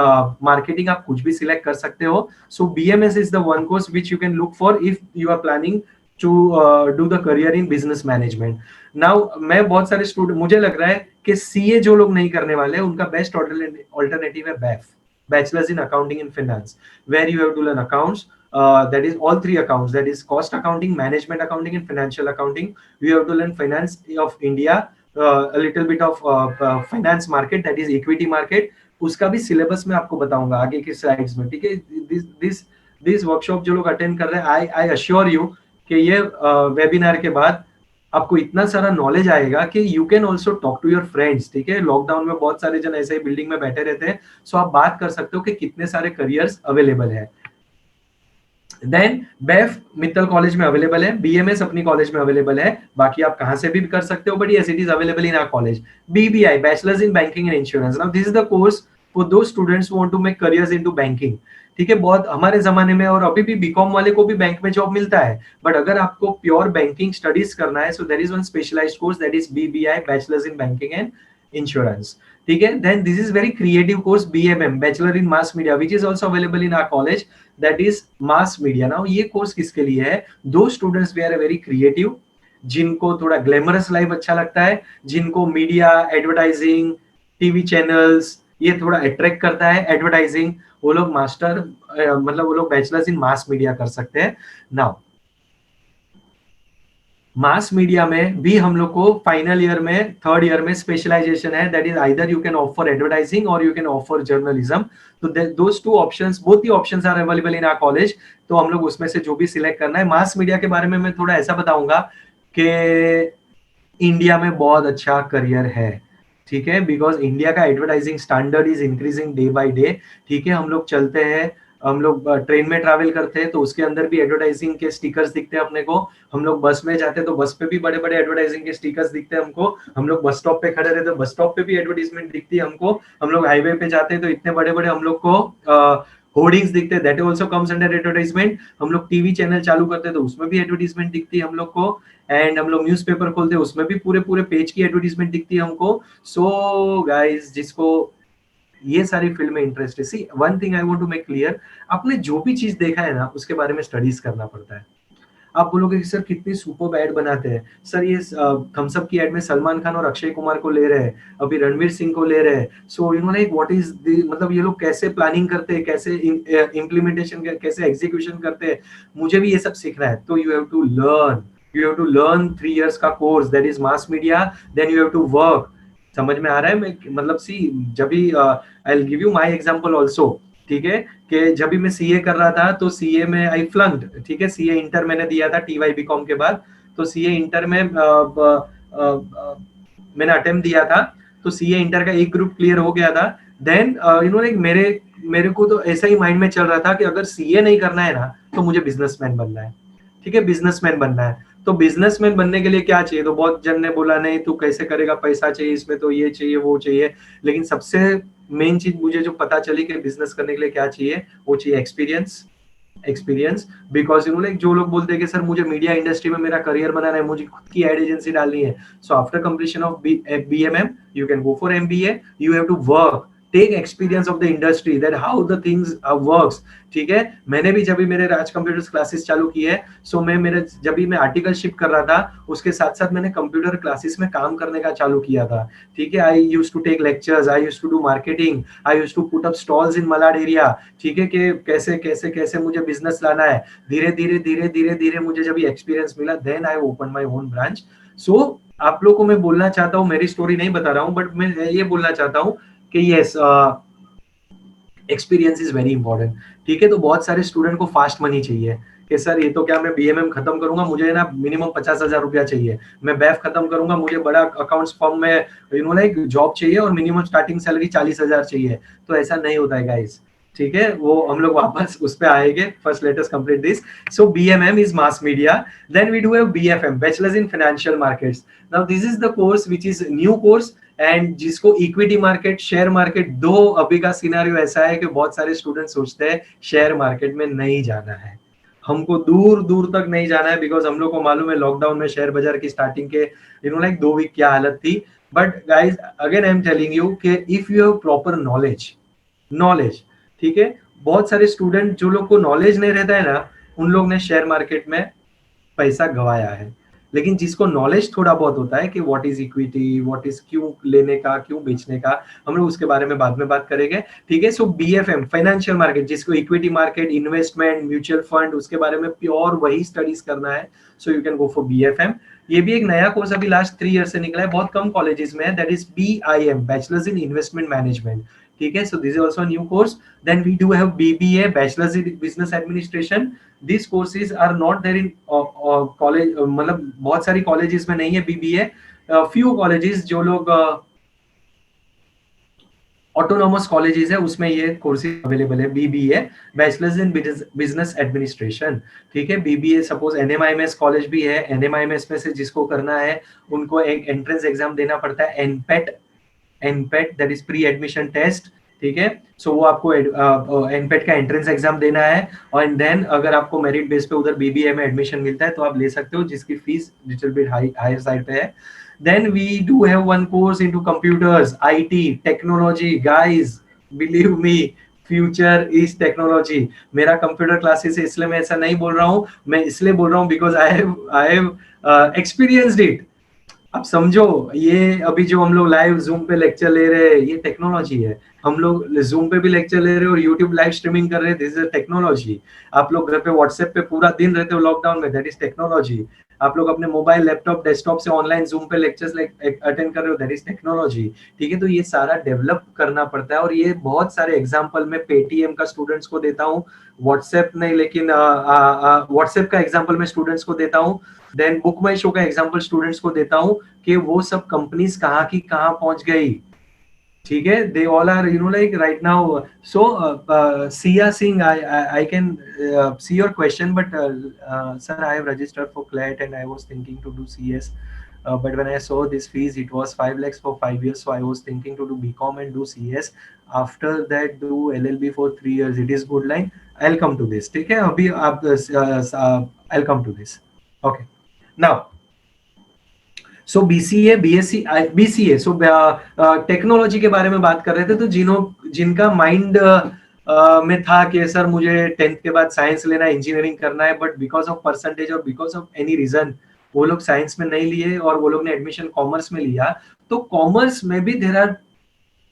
marketing आप कुछ भी सिलेक्ट कर सकते हो। So BMS is the one course which you can look for if you are planning to do the career in business management. Now मैं बहुत सारे स्टूडेंट, मुझे लग रहा है कि सीए जो लोग नहीं करने वाले उनका बेस्ट ऑल्टरनेटिव है BAF, bachelors in accounting and finance, where you have to learn accounts, that is all three accounts, that is cost accounting, management accounting and financial accounting. You have to learn finance of India, a little bit of finance market, that is equity market. उसका भी syllabus मैं आपको बताऊंगा आगे की slides में। ठीक है, दिस वर्कशॉप जो लोग अटेंड कर रहे हैं, आई अश्योर यू कि ये वेबिनार के बाद आपको इतना सारा नॉलेज आएगा कि you can also talk to your friends. ठीक है, लॉकडाउन में बहुत सारे जन ऐसे ही बिल्डिंग में बैठे रहते हैं, सो आप बात कर सकते हो कि कितने सारे करियर्स अवेलेबल है। देन बेफ मित्तल कॉलेज में अवेलेबल है, बीएमएस अपनी कॉलेज में अवेलेबल है, बाकी आप कहां से भी कर सकते हो, but yes it is available in our college. BBI, bachelors in banking and insurance, now this is the course for those students who want to make careers into banking. ठीक है, बहुत हमारे जमाने में और अभी भी बीकॉम वाले को भी बैंक में जॉब मिलता है, बट अगर आपको प्योर बैंकिंग स्टडीज करना है, so there is one specialised course, that is BBI, bachelors in banking and insurance. ठीक है, then this is very creative course, BMM, bachelor in mass media, which is also available in our college, that is mass media. Now ये course किसके लिए है? Those students वे are very creative, जिनको थोड़ा glamorous life अच्छा लगता है, जिनको मीडिया, एडवर्टाइजिंग, टीवी चैनल्स ये थोड़ा अट्रैक्ट करता है, एडवर्टाइजिंग, वो लोग मास्टर मतलब वो लोग बैचलर्स इन मास मीडिया कर सकते हैं। नाउ मास मीडिया में भी हम लोग को फाइनल ईयर में, थर्ड ईयर में स्पेशलाइजेशन है, that is either you can offer advertising और यू कैन ऑफर जर्नलिज्म। तो those two options, both the options are available in our college, तो हम लोग उसमें से जो भी सिलेक्ट करना है। मास मीडिया के बारे में मैं थोड़ा ऐसा बताऊंगा कि इंडिया में बहुत अच्छा करियर है। ठीक है, बिकॉज इंडिया का advertising standard is increasing day by day. ठीक है, हम लोग चलते हैं, हम लोग ट्रेन में ट्रैवल करते हैं तो उसके अंदर भी एडवर्टाइजिंग के स्टिकर्स दिखते हैं अपने को, हम लोग बस में जाते हैं तो बस पे भी बड़े बड़े एडवर्टाइजिंग के स्टिकर्स दिखते हैं हमको, हम लोग बस स्टॉप पे खड़े रहते हैं बस स्टॉप पे भी एडवर्टाइजमेंट दिखती है हमको, हम लोग हाईवे पे जाते हैं तो इतने बड़े बड़े हम लोग को होर्डिंग्स दिखते हैं, that also comes under advertisement. हम लोग टीवी चैनल चालू करते हैं तो उसमें भी एडवर्टाइजमेंट दिखती है हम लोग को, एंड हम लोग न्यूज़पेपर खोलते हैं उसमें भी पूरे पूरे पेज की एडवर्टाइजमेंट दिखती है हमको। सो गाइस, जिसको ये सारी फील्ड में इंटरेस्ट है, see one thing I want to make clear, आपने जो भी चीज देखा है ना उसके बारे में स्टडीज करना पड़ता है। आप बोलोगे कि सर कितनी सुपर्ब एड बनाते हैं, सर ये थम्स अप की एड में सलमान खान और अक्षय कुमार को ले रहे हैं, अभी रणवीर सिंह को ले रहे हैं, सो you know like what is the, मतलब ये लोग कैसे प्लानिंग करते हैं, कैसे इम्प्लीमेंटेशन, कैसे एग्जीक्यूशन करते हैं, मुझे भी ये सब सीखना है। तो you have to learn 3 years का course, that is mass media, then you have to work. समझ में आ रहा है? मैं मतलब सी जब भी आई will give you my example also. ठीक है, कि जब भी मैं सीए कर रहा था तो सीए में आई फ्लंक्ड। ठीक है, सीए इंटर मैंने दिया था टीवाई बीकॉम के बाद, तो सीए इंटर में मैंने अटेम्प्ट दिया था, तो सीए इंटर का एक ग्रुप क्लियर हो गया था। देन यू नो लाइक मेरे को तो ऐसा ही माइंड में चल रहा था कि अगर सीए नहीं करना है ना तो मुझे बिजनेसमैन बनना है। ठीक है, बिजनेसमैन बनना है, तो बिजनेसमैन बनने के लिए क्या चाहिए? तो बहुत जन ने बोला नहीं तू कैसे करेगा, पैसा चाहिए इसमें, तो ये चाहिए वो चाहिए, लेकिन सबसे मेन चीज मुझे जो पता चली कि बिजनेस करने के लिए क्या चाहिए, वो चाहिए experience. Because you know like जो लोग बोलते हैं कि सर मुझे मीडिया इंडस्ट्री में मेरा करियर बनाना है, मुझे खुद की एड एजेंसी डालनी है, so after completion of BMM you can go for MBA, you have to work, take experience of the industry, that how the things works. ठीक है, मैंने भी जब भी मेरे राज कंप्यूटर्स क्लासेस चालू की है, सो जब भी मैं आर्टिकलशिप कर रहा था उसके साथ साथ मैंने कंप्यूटर क्लासेस में काम करने का चालू किया था। ठीक है, I used to take lectures, I used to do marketing, I used to put up stalls in Malad area. ठीक है, कि कैसे कैसे कैसे मुझे बिजनेस लाना है, धीरे धीरे धीरे धीरे धीरे मुझे जब ये एक्सपीरियंस मिला, then I open my own branch. So आप लोगों को मैं बोलना चाहता हूँ, मेरी स्टोरी नहीं बता रहा हूँ, बट मैं ये बोलना चाहता हूँ कि yes, experience is very important. ठीक है, तो बहुत सारे स्टूडेंट को फास्ट मनी चाहिए कि सर ये तो क्या, मैं बीएमएम खत्म करूंगा मुझे ना मिनिमम 50,000 रुपया चाहिए, मैं बैफ खत्म करूंगा मुझे बड़ा अकाउंट्स फर्म में यू नो लाइक जॉब चाहिए और मिनिमम स्टार्टिंग सैलरी 40,000 चाहिए। तो ऐसा नहीं होता है गाइस। ठीक है, वो हम लोग वापस उस पे आएंगे। First let us complete this. So BMM is mass media, then we do have BFM, bachelors in financial markets. Now this is the course which is new course, and जिसको equity market, share market, though अभी का scenario ऐसा है कि बहुत सारे student सोचते हैं शेयर मार्केट में नहीं जाना है, हमको दूर दूर तक नहीं जाना है, बिकॉज हम लोग को मालूम है लॉकडाउन में शेयर बाजार की स्टार्टिंग के लाइक 2 वीक क्या हालत थी। But guys again I am telling you कि if you have proper knowledge, ठीक है, बहुत सारे स्टूडेंट जो लोग को नॉलेज नहीं रहता है ना, उन लोग ने शेयर मार्केट में पैसा गवाया है। लेकिन जिसको नॉलेज थोड़ा बहुत होता है कि what is equity, what is क्यों लेने का, क्यों बेचने का, हम लोग उसके बारे में बाद में बात करेंगे, ठीक है। सो बीएफएम फाइनेंशियल मार्केट, जिसको equity market, investment, mutual fund, उसके बारे में प्योर वही स्टडीज करना है, so you can go for BFM. ये भी एक नया कोर्स अभी लास्ट 3 ईयर से निकला है, बहुत कम कॉलेजेस में है, that is BIM, bachelors in investment management, ठीक है। So this is also new course. Then we do have BBA, bachelors in business administration. This courses are not there in college, मतलब बहुत सारी कॉलेजेस में नहीं है बीबीए, फ्यू कॉलेजेस जो लोग ऑटोनॉमस कॉलेजेस है उसमें ये कोर्सेज अवेलेबल है। BBA, bachelors in business administration, ठीक है। बीबीए सपोज एनएमआईएमएस कॉलेज भी है, एनएमआईएमएस में से जिसको करना है उनको एक एंट्रेंस एग्जाम देना पड़ता है, NPAT that is pre admission test, ठीक है। सो वो आपको एनपेट का एंट्रेंस एग्जाम देना है, और देन अगर आपको मेरिट बेस पे उधर बीबीए में एडमिशन मिलता है तो आप ले सकते हो, जिसकी fees little bit higher side पे है। Then we do have one course into computers, IT, technology. Guys, believe me, future is technology. मेरा कंप्यूटर क्लासेस है, इसलिए मैं ऐसा नहीं बोल रहा हूँ, मैं इसलिए बोल रहा हूँ because I have experienced it. आप समझो, ये अभी जो हम लोग लाइव जूम पे लेक्चर ले रहे हैं, ये टेक्नोलॉजी है। हम लोग जूम पे भी लेक्चर ले रहे हैं और यूट्यूब लाइव स्ट्रीमिंग कर रहे हैं, दिस इज टेक्नोलॉजी। आप लोग घर पे व्हाट्सएप पे पूरा दिन रहते हो लॉकडाउन में, दैट इज टेक्नोलॉजी। आप लोग अपने मोबाइल, लैपटॉप, डेस्कटॉप से ऑनलाइन जूम पे लेक्चर्स अटेंड कर रहे हो, दैट इज टेक्नोलॉजी, ठीक है। तो ये सारा डेवलप करना पड़ता है, और ये बहुत सारे एग्जाम्पल मैं पेटीएम का स्टूडेंट्स को देता हूँ, व्हाट्सएप नहीं, लेकिन व्हाट्सएप का एग्जाम्पल मैं स्टूडेंट्स को देता हूँ, देन बुक माई शो का एग्जांपल स्टूडेंट्स को देता हूं कि वो सब कंपनीज कहाँ की कहाँ पहुंच गई, ठीक है। They all are like right now. So Siya Singh, I can see your question, but sir I have registered for CLAT and I was thinking to do CS, but when I saw this fees, it was 5 lakhs for 5 years, so I was thinking to do BCom and do CS, after that do LLB for 3 years. It is good line, I'll come to this, ठीक है। अभी आप I'll come to this, okay। Now, so BCA, BSc, BCA, so technology के बारे में बात कर रहे थे। तो जिनका माइंड में था कि सर मुझे 10th के बाद साइंस लेना है, इंजीनियरिंग करना है, बट बिकॉज ऑफ परसेंटेज और बिकॉज ऑफ एनी रीजन वो लोग साइंस में नहीं लिए और वो लोग ने एडमिशन कॉमर्स में लिया। तो कॉमर्स में भी देयर आर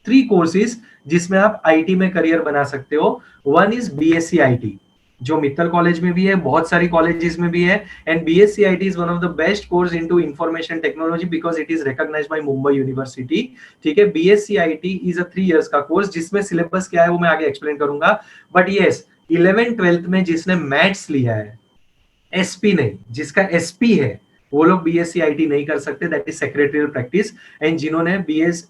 3 कोर्सेज जिसमें आप आईटी में करियर बना सकते हो। वन इज बीएससी आईटी, जो मित्तल कॉलेज में भी है, बहुत सारी कॉलेजेस में भी है, and BSc IT is one of the best course into information technology because it is recognised by Mumbai university, ठीक है। BSc IT is a 3 years का कोर्स, जिसमें सिलेबस क्या है वो मैं आगे एक्सप्लेन करूंगा। बट यस, 11th 12th में जिसने मैथ्स लिया है, एसपी नहीं, जिसका एसपी है, वो लोग बीएससी आईटी नहीं कर सकते, that is secretarial practice. And जिन्होंने बीएस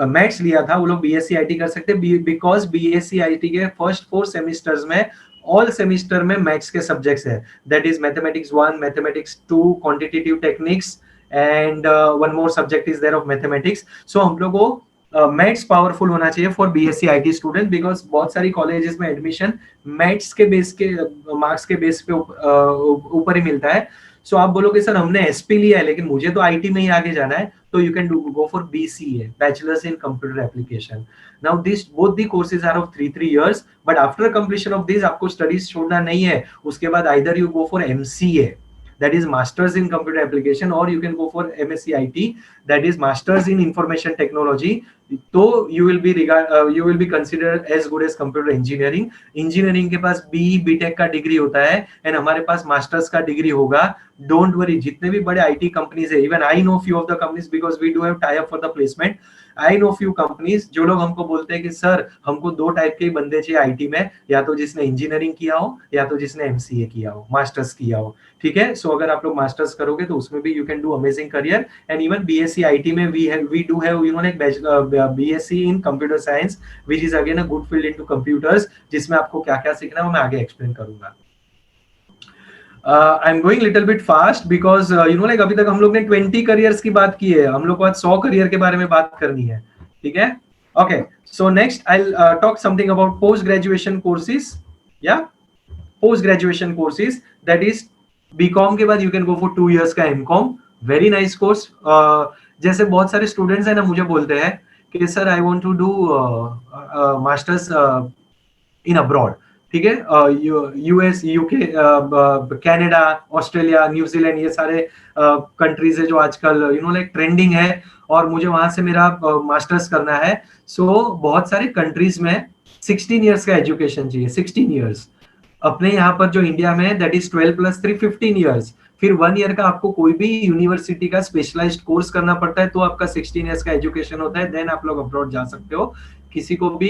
मैथ्स लिया था वो लोग बीएससी आईटी कर सकते, बिकॉज बीएससी आईटी के फर्स्ट 4 सेमिस्टर्स में ऑल सेमिस्टर में मैथ्स के सब्जेक्ट्स है, that is mathematics 1, mathematics 2, quantitative techniques, and one more subject is there of mathematics. So हम लोग को मैथ्स पावरफुल होना चाहिए for BSc IT student, because बहुत सारी कॉलेजेस में एडमिशन मैथ्स के बेस के, मार्क्स के बेस पे ऊपर ही मिलता है। सो आप बोलोगे सर हमने एसपी लिया है लेकिन मुझे तो आईटी में ही आगे जाना है, तो you can go for BCA, bachelors in computer application. Now this both the courses are of 3 years, but after completion of this आपको स्टडीज छोड़ना नहीं है। उसके बाद either you go for MCA, that is masters in computer application, or you can go for MSc IT, that is masters in information technology, तो you will be considered as good as computer engineering। Engineering के पास BE BTech का degree होता है and हमारे पास masters का degree होगा। डोंट वरी, जितने भी बड़े आईटी कंपनीज है, even I know few of the companies because we do have tie up for the placement. I know few companies जो लोग हमको बोलते हैं कि सर हमको 2 टाइप के ही बंदे चाहिए आईटी में, या तो जिसने इंजीनियरिंग किया हो या तो जिसने एमसीए किया हो, मास्टर्स किया हो, ठीक है। सो अगर आप लोग मास्टर्स करोगे तो उसमें भी you can do amazing career. And even BSc IT में we do have you know like BSc in computer science which is again a good field into computers, जिसमें आपको क्या-क्या सीखना है वो मैं आगे एक्सप्लेन करूंगा। आई am going little bit fast because you know like अभी तक हम लोग ने 20 करियर्स की बात की है, हम लोग को आज 100 करियर के बारे में बात करनी है, ठीक है। Okay, so next I talk something about post graduation courses या post graduation courses, that is BCom के बाद you can go for 2 years का एमकॉम, वेरी नाइस कोर्स। जैसे बहुत सारे स्टूडेंट्स है ना मुझे बोलते हैं कि sir I want to do masters in abroad, ठीक है, US, UK, Canada, Australia, New Zealand, ये सारे कंट्रीज है जो आजकल यू नो लाइक ट्रेंडिंग है और मुझे वहां से मेरा मास्टर्स करना है। सो बहुत सारे कंट्रीज में 16 इयर्स का एजुकेशन चाहिए, 16 इयर्स। अपने यहाँ पर जो इंडिया में है दैट इज 12 + 3 15 इयर्स। फिर 1 ईयर का आपको कोई भी यूनिवर्सिटी का स्पेशलाइज्ड कोर्स करना पड़ता है तो आपका 16 इयर्स का एजुकेशन होता है, देन आप लोग अब्रॉड जा सकते हो। किसी को भी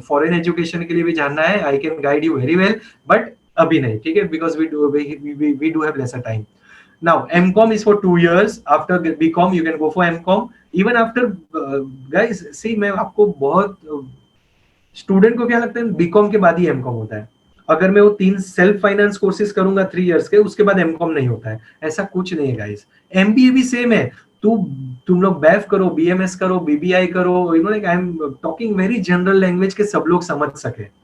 फॉरेन एजुकेशन के लिए भी जानना है, I can guide you very well, but अभी नहीं, ठीक है, because we do have lesser time. Now, MCOM is for 2 years. After BCom, you can go for MCOM. Even after, guys, see, मैं आपको बहुत स्टूडेंट को क्या लगता है बीकॉम के बाद ही एमकॉम होता है। अगर मैं वो 3 सेल्फ फाइनेंस कोर्सेज करूंगा 3 इयर्स के, उसके बाद एमकॉम नहीं होता है, ऐसा कुछ नहीं है गाइस। एमबीए भी सेम है, तुम लोग बैफ करो, बीएमएस करो, बीबीआई करो, you know like I am talking very general language के सब लोग समझ सके।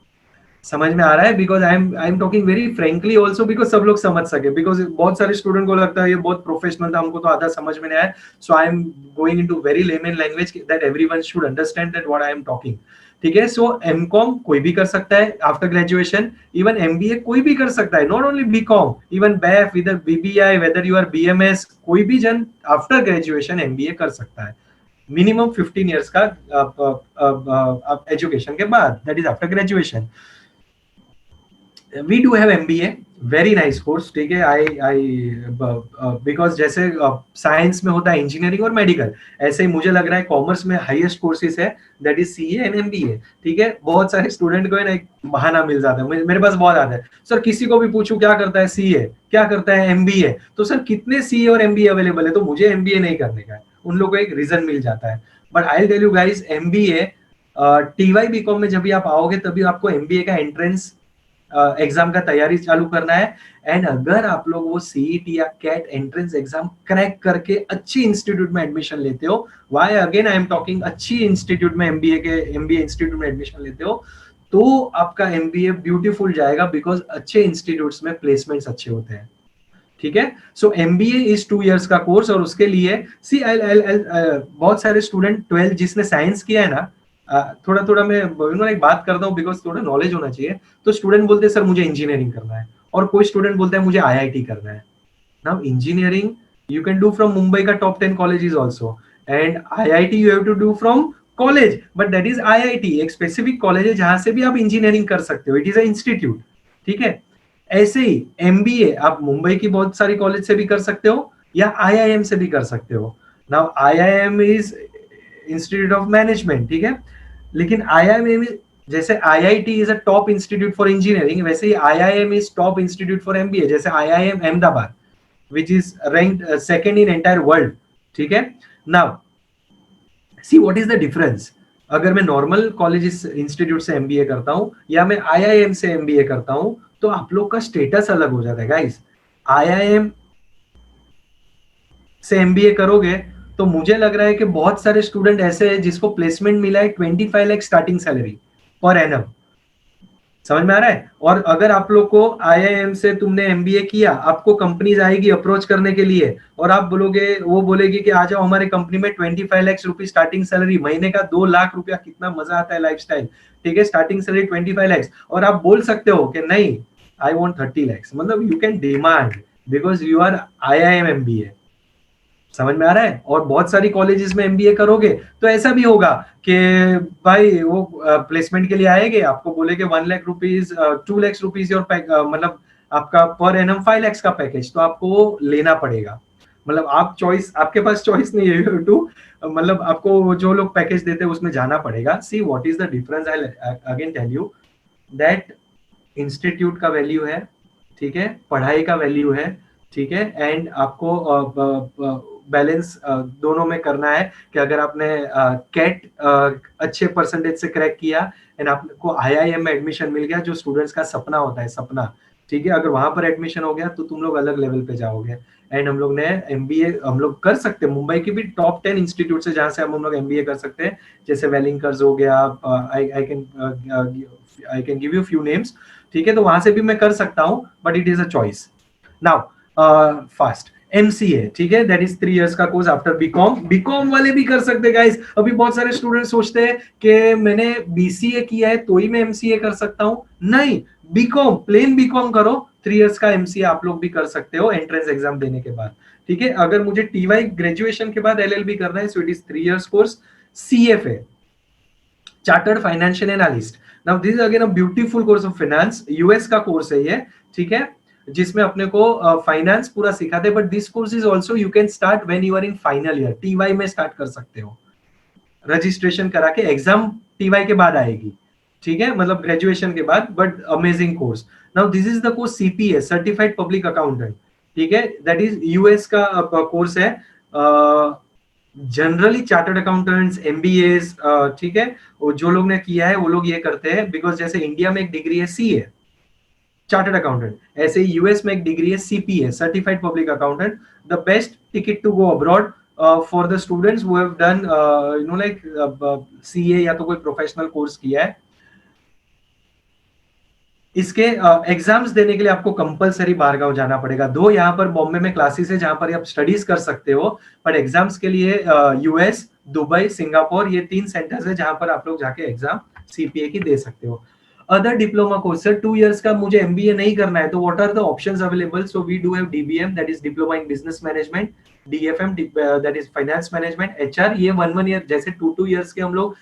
समझ में आ रहा है? Because I am talking very frankly also, because सब लोग समझ सके। बिकॉज बहुत सारे स्टूडेंट को लगता है ये बहुत प्रोफेशनल था, हमको तो आधा समझ में नहीं आया। So I am going into very layman language that everyone should understand that what I am talking, ठीक है। सो एमकॉम कोई भी कर सकता है आफ्टर ग्रेजुएशन, इवन एमबीए कोई भी कर सकता है, not only BCom, even BAF, इधर BBI, whether you are BMS, कोई भी जन आफ्टर ग्रेजुएशन एमबीए कर सकता है, मिनिमम 15 इयर्स का एजुकेशन के बाद, that is after graduation. We do have MBA, very nice course, ठीक है। बिकॉज जैसे साइंस में होता है इंजीनियरिंग और मेडिकल, ऐसे ही मुझे लग रहा है कॉमर्स में हाईएस्ट कोर्सेज है, that is CA and MBA, ठीक है। बहुत सारे स्टूडेंट को है ना एक बहाना मिल जाता है, मेरे पास बहुत आता है, सर किसी को भी पूछूं क्या करता है सीए, क्या करता है एमबीए, तो सर कितने सीए और एमबीए अवेलेबल है, तो मुझे एमबीए नहीं करने का है, उन लोगों को एक रीजन मिल जाता है। But I will tell you guys, MBA TY BCom में जब भी आप आओगे तभी आपको एमबीए का एंट्रेंस एग्जाम का तैयारी चालू करना है। एंड अगर आप लोग वो सीईटी या कैट एंट्रेंस एग्जाम क्रैक करके अच्छी इंस्टीट्यूट में एडमिशन लेते हो, why again I am talking, अच्छी इंस्टीट्यूट में एमबीए इंस्टीट्यूट में एडमिशन लेते हो, तो आपका एमबीए ब्यूटीफुल जाएगा, बिकॉज अच्छे इंस्टीट्यूट्स में प्लेसमेंट्स अच्छे होते हैं, ठीक है। सो एमबीए इज 2 इयर्स का कोर्स, और उसके लिए सी बहुत सारे स्टूडेंट 12 जिसने साइंस किया है ना, थोड़ा थोड़ा मैं एक बात करता हूँ बिकॉज थोड़ा नॉलेज होना चाहिए। तो स्टूडेंट बोलते हैं सर मुझे इंजीनियरिंग करना है, और कोई स्टूडेंट बोलता है मुझे आईआईटी करना है। Now engineering you can do from Mumbai का top 10 colleges also, and IIT you have to do from college, but that is IIT, एक स्पेसिफिक कॉलेज है जहां से भी आप इंजीनियरिंग कर सकते हो, इट इज अ इंस्टीट्यूट, ठीक है। ऐसे ही एमबीए आप मुंबई की बहुत सारी कॉलेज से भी कर सकते हो या आईआईएम से भी कर सकते हो। Now IIM is institute of management, ठीक है, लेकिन आईआईएम जैसे IIT is a top institute for engineering, वैसे ही IIM is top institute for MBA, जैसे IIM Ahmedabad which is ranked second in entire world, ठीक है। Now see what is the difference, अगर मैं नॉर्मल कॉलेज इंस्टीट्यूट से MBA करता हूं या मैं आईआईएम से एमबीए करता हूं, तो आप लोग का स्टेटस अलग हो जाता है गाइस। आईआईएम से एमबीए करोगे तो मुझे लग रहा है कि बहुत सारे स्टूडेंट ऐसे हैं जिसको प्लेसमेंट मिला है 25 lakh starting salary per annum, समझ में आ रहा है। और अगर आप लोग को आईआईएम से तुमने एमबीए किया, आपको कंपनीज आएगी अप्रोच करने के लिए, और आप बोलोगे, वो बोलेगी कि आ जाओ हमारे कंपनी में, 25 लाख रुपए स्टार्टिंग सैलरी, महीने का 2 लाख रुपया, कितना मजा आता है लाइफस्टाइल, ठीक है। स्टार्टिंग सैलरी 25 लाख, और आप बोल सकते हो कि नहीं आई वांट 30 लाख, मतलब you can demand because you are IIM MBA, समझ में आ रहा है। और बहुत सारी कॉलेजेस में एमबीए करोगे तो ऐसा भी होगा कि भाई वो प्लेसमेंट के लिए आएंगे, आपको बोलेगे 1 लाख रुपीज, 2 लाख रुपीज और मतलब आपका पर एनम 5 लाख का पैकेज, तो आपको वो लेना पड़ेगा। मतलब आप चॉइस, आपके पास चॉइस नहीं है टू, मतलब आपको जो लोग पैकेज देते हैं उसमें जाना पड़ेगा। See what is the difference, I again tell you that institute का वैल्यू है, ठीक है, पढ़ाई का वैल्यू है, ठीक है, एंड आपको बैलेंस दोनों में करना है कि अगर आपने कैट अच्छे परसेंटेज से क्रैक किया एंड आपको आईआईएम में एडमिशन मिल गया, जो स्टूडेंट्स का सपना होता है, सपना, ठीक है, अगर वहां पर एडमिशन हो गया तो तुम लोग अलग लेवल पे जाओगे। एंड हम लोग ने एमबीए हम लोग कर सकते हैं, मुंबई की भी टॉप 10 इंस्टीट्यूट से जहां से हम लोग एमबीए कर सकते हैं, जैसे वेलिंगकर्स हो गया, आई can give you few names, ठीक है, तो वहां से भी मैं कर सकता हूं, but it is a choice. Now fast MCA, ठीक है, दैट इज 3 इयर्स का कोर्स आफ्टर बीकॉम। बीकॉम वाले भी कर सकते हैं गाइस। अभी बहुत सारे स्टूडेंट सोचते हैं कि मैंने बीसीए किया है तो ही मैं एमसीए कर सकता हूं, नहीं, बीकॉम, प्लेन बीकॉम करो, 3 इयर्स का एमसीए आप लोग भी कर सकते हो एंट्रेंस एग्जाम देने के बाद, ठीक है। अगर मुझे टीवाई ग्रेजुएशन के बाद एलएलबी करना है, so it is 3 years course. CFA, chartered financial analyst, now this is again a beautiful course of finance, US का कोर्स है ये, ठीक है, जिसमें अपने को फाइनेंस पूरा सिखाते हैं, but this course is also you can start when you are in final year, TY में स्टार्ट कर सकते हो, रजिस्ट्रेशन करा के, एग्जाम टीवाई के बाद आएगी, ठीक है, मतलब ग्रेजुएशन के बाद, but amazing course. Now this is the course CPA, certified public accountant, ठीक है, दैट इज यूएस का कोर्स है। जनरली चार्टर्ड अकाउंटेंट्स, एमबीएस, ठीक है, वो जो लोग ने किया है वो लोग ये करते हैं, बिकॉज जैसे इंडिया में एक डिग्री है सीए, चार्टर्ड अकाउंटेंट, ऐसे ही यूएस में एक डिग्री है CPA, certified public accountant, the best ticket to go abroad for the students who have done you know like CA या तो कोई प्रोफेशनल कोर्स किया है। इसके एग्जाम्स देने के लिए आपको कंपलसरी बाहरगांव जाना पड़ेगा। दो यहाँ पर बॉम्बे में क्लासेस है जहां पर आप स्टडीज कर सकते हो, पर एग्जाम्स के लिए यूएस, दुबई, सिंगापुर, ये 3 सेंटर्स है जहां पर आप लोग जाके एग्जाम सीपीए की दे सकते हो। Other diploma course, sir 2 years का मुझे एमबीए नहीं करना है, तो what are the options available? So we do have DBM, that is diploma in business management, DFM, that is finance management, HR, ये 1 ईयर, जैसे 2 इयर्स के हम लोग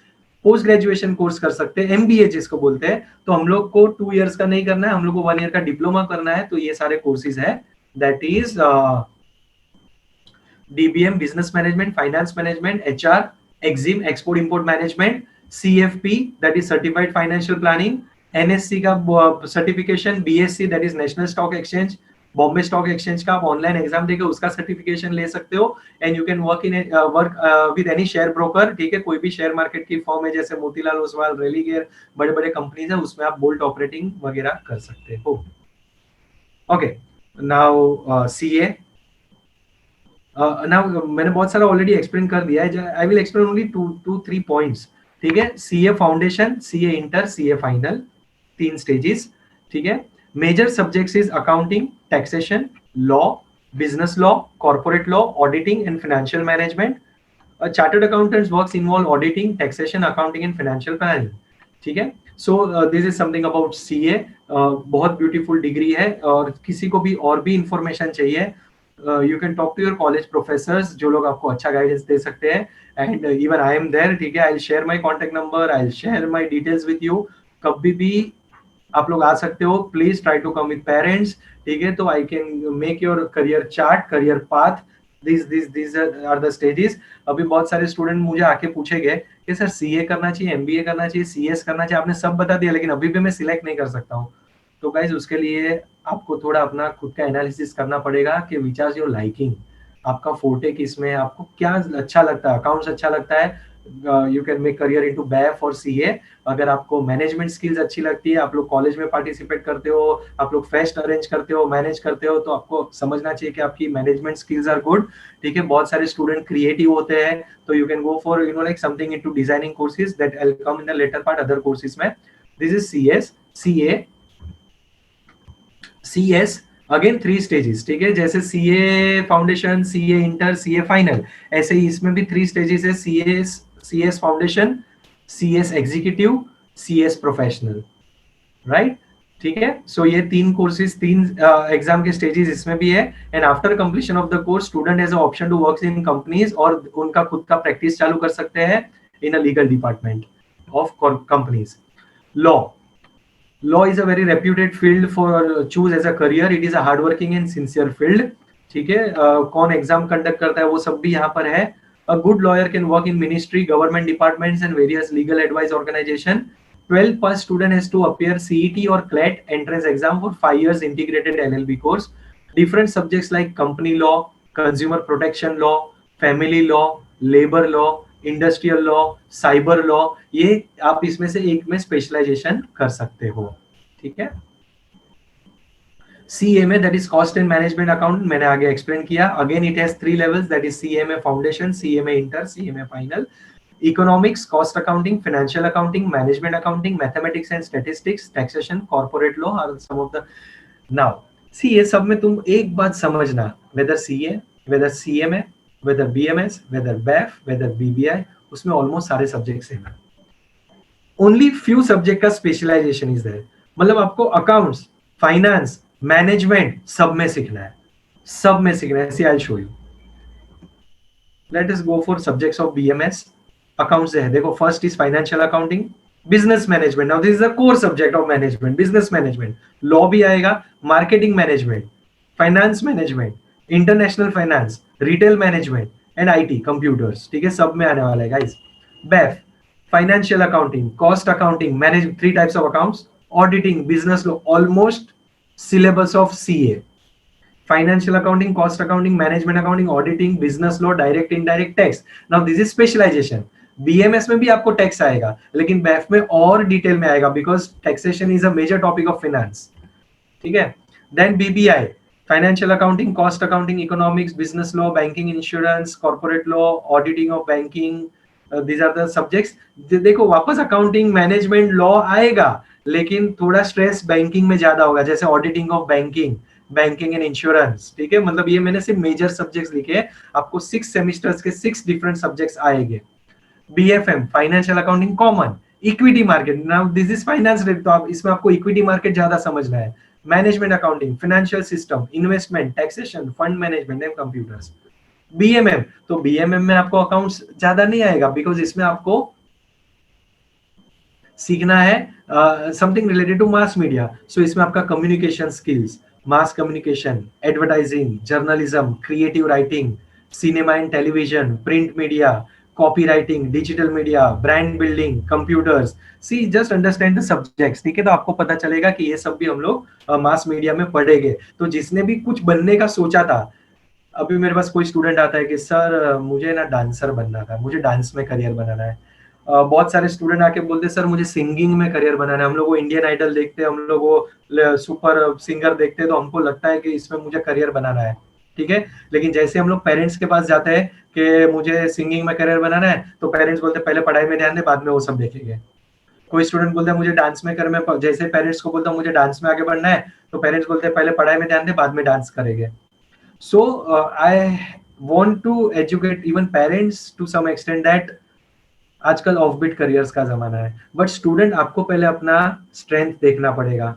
पोस्ट ग्रेजुएशन कोर्स कर सकते हैं, एमबीए जिसको बोलते हैं, तो हम लोग को 2 इयर्स का नहीं करना है, हम लोग को 1 ईयर का डिप्लोमा करना है, तो ये सारे कोर्सेज है, that is DBM, business management, finance management, HR, EXIM, export import management, CFP, that is certified financial planning, NSC का certification, BSC, that is national stock exchange, Bombay stock exchange का आप ऑनलाइन एग्जाम देकर उसका certification ले सकते हो, and you can work with any share broker, ठीक है, कोई भी शेयर मार्केट की फॉर्म है जैसे मोतीलाल ओसवाल, रेलिगेयर, बड़े बड़े कंपनीज है, उसमें आप बोल्ट ऑपरेटिंग वगैरह कर सकते हो। ओके, नाउ सीए, नाउ मैंने बहुत सारा ऑलरेडी एक्सप्लेन कर दिया है, I will explain only 2-3 points, ठीक है। CA foundation, CA inter, CA final, 3 stages, ठीक है। Major subjects is accounting, taxation, law, business law, corporate law, auditing and financial management. Chartered accountants works involve auditing, taxation, accounting and financial planning, ठीक है। So this is something about CA, बहुत beautiful degree है, और किसी को भी और भी इंफॉर्मेशन चाहिए, you can talk to your college professors, जो लोग आपको अच्छा गाइडेंस दे सकते हैं, and even I am there, ठीक है, I will share my contact number, I will share my details with you, कभी भी आप लोग आ सकते हो, please try to come with parents, ठीक है, तो I can make your career chart, career path, this are the stages. अभी बहुत सारे स्टूडेंट मुझे आके पूछेंगे कि सर सीए करना चाहिए, एमबीए करना चाहिए, सीएस करना चाहिए, आपने सब बता दिया, लेकिन अभी भी मैं सिलेक्ट नहीं कर सकता हूँ। तो गाइज उसके लिए आपको थोड़ा अपना खुद का एनालिसिस करना पड़ेगा कि विच आर योर लाइकिंग, आपका फोर्टे किस में है, आपको क्या अच्छा लगता है, अकाउंट्स अच्छा लगता है, you can make career into BAIF और सीए। अगर आपको मैनेजमेंट स्किल्स अच्छी लगती है, आप लोग कॉलेज में पार्टिसिपेट करते हो, आप लोग फेस्ट अरेंज करते हो, मैनेज करते हो, तो आपको समझना चाहिए कि आपकी मैनेजमेंट स्किल्स आर गुड, ठीक है। बहुत सारे स्टूडेंट क्रिएटिव होते हैं, तो you can go for you know like something into designing courses, that I will come in the latter part, other courses में। This is CS, CA, CS, again 3 stages, ठीक है, जैसे CA foundation, CA inter, CA final, ऐसे ही इसमें भी 3 stages है, CS, CS foundation, CS executive, CS professional, right, ठीक है। सो ये 3 कोर्सेज, 3 एग्जाम के स्टेजेस इसमें भी है, and after completion of the course student has a option to work in companies, और उनका खुद का प्रैक्टिस चालू कर सकते हैं in a legal department of companies. Law, law is a very reputed field for choose as a career, it is a hardworking and sincere field, ठीक है, कौन एग्जाम कंडक्ट करता है वो सब भी यहाँ पर है। A good lawyer can work in ministry, government departments and various legal advice organisation. 12 pass student has to appear CET और CLAT entrance exam for 5 years integrated LLB course. Different subjects like company law, consumer protection law, family law, labor law, industrial law, cyber law, ये आप इसमें से एक में specialisation कर सकते हो। ठीक है, CMA that is cost and management account मैंने आगे एक्सप्लेन किया। Again it has 3 levels, that is CMA foundation, CMA inter, CMA final. Economics, cost accounting, financial accounting, management accounting, mathematics and statistics, taxation, corporate law are some of the. Now see ये सब में तुम एक बात समझना, whether CA, whether CMA, whether BMS, whether BEF, whether BBI, उसमें almost सारे subject same है। ओनली फ्यू सब्जेक्ट का स्पेशलाइजेशन इज देयर। मतलब आपको अकाउंट्स, फाइनेंस, मैनेजमेंट सब में सीखना है, सब में सीखना है। See I show you. Let us go for subjects of BMS। Accounts है, देखो first is financial accounting, business management. Now this is the core subject of management, business management. Law भी आएगा, marketing management, finance management, international finance, retail management and IT computers. ठीक है, सब में आने वाला है guys. BEF, financial accounting, cost accounting, manage 3 types of accounts, auditing, business law, almost syllabus of CA, financial accounting, cost accounting, management accounting, auditing, business law, direct indirect tax. Now this is specialization. BMS में भी आपको tax आएगा, लेकिन BEF में और detail में आएगा, because taxation is a major topic of finance. ठीक है, then BBI, financial accounting, cost accounting, economics, business law, banking, insurance, corporate law, auditing of banking, these are the subjects. देखो वापस अकाउंटिंग, मैनेजमेंट, लॉ आएगा, लेकिन थोड़ा stress banking में ज्यादा होगा, जैसे auditing of banking, banking and insurance. ठीक है, मतलब ये मैंने सिर्फ मेजर सब्जेक्ट्स लिखे, आपको 6 सेमेस्टर्स के 6 डिफरेंट सब्जेक्ट्स आएंगे। BFM, financial accounting common, equity market, now this is finance, तो आप इसमें आपको इक्विटी मार्केट ज्यादा समझना है। Management accounting, financial system, investment, taxation, fund management and computers. BMM, तो BMM में आपको अकाउंट्स ज्यादा नहीं आएगा, बिकॉज इसमें आपको सीखना है something related to mass media. So इसमें आपका communication skills, mass communication, advertising, journalism, creative writing, cinema and television, print media, copy writing, digital media, brand building, computers. See just understand the subjects. ठीक है, तो आपको पता चलेगा कि ये सब भी हम लोग मास मीडिया में पढ़ेंगे। तो जिसने भी कुछ बनने का सोचा था, अभी मेरे पास कोई स्टूडेंट आता है कि सर मुझे ना डांसर बनना था, मुझे डांस में करियर बनाना है। बहुत सारे स्टूडेंट आके बोलते सर मुझे सिंगिंग में करियर बनाना है। हम लोग वो इंडियन आइडल देखते हैं, हम लोग वो सुपर सिंगर देखते हैं, तो हमको लगता है कि इसमें मुझे करियर बनाना है। ठीक है, लेकिन जैसे हम लोग पेरेंट्स के पास जाते हैं कि मुझे सिंगिंग में करियर बनाना है, तो पेरेंट्स बोलते हैं पहले पढ़ाई में ध्यान दे, बाद में वो सब देखेंगे। कोई स्टूडेंट बोलता है मुझे डांस में कर, मैं जैसे पेरेंट्स को बोलता हूँ मुझे डांस में आगे बढ़ना है, तो पेरेंट्स बोलते हैं पहले पढ़ाई में ध्यान दे, बाद में डांस करेंगे। So I want to educate even parents to some extent that आजकल ऑफ बीट करियर्स का जमाना है, बट स्टूडेंट आपको पहले अपना स्ट्रेंथ देखना पड़ेगा।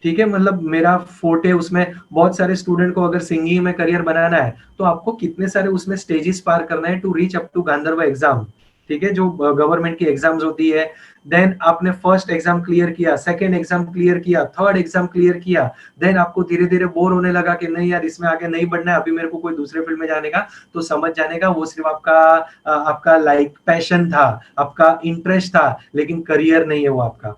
ठीक है, मतलब मेरा फोर्टे उसमें, बहुत सारे स्टूडेंट को अगर सिंगिंग में करियर बनाना है, तो आपको कितने सारे उसमें स्टेजेस पार करना है to reach up to Gandharva exam. ठीक है, जो गवर्नमेंट की एग्जाम्स होती है, देन आपने फर्स्ट एग्जाम क्लियर किया, सेकंड एग्जाम क्लियर किया, थर्ड एग्जाम क्लियर किया, देन आपको धीरे धीरे बोर होने लगा कि नहीं यार इसमें आगे नहीं बढ़ना है, अभी मेरे को कोई दूसरे फील्ड में जाने का, तो समझ जाने का वो सिर्फ आपका लाइक पैशन था, आपका इंटरेस्ट था, लेकिन करियर नहीं है वो आपका।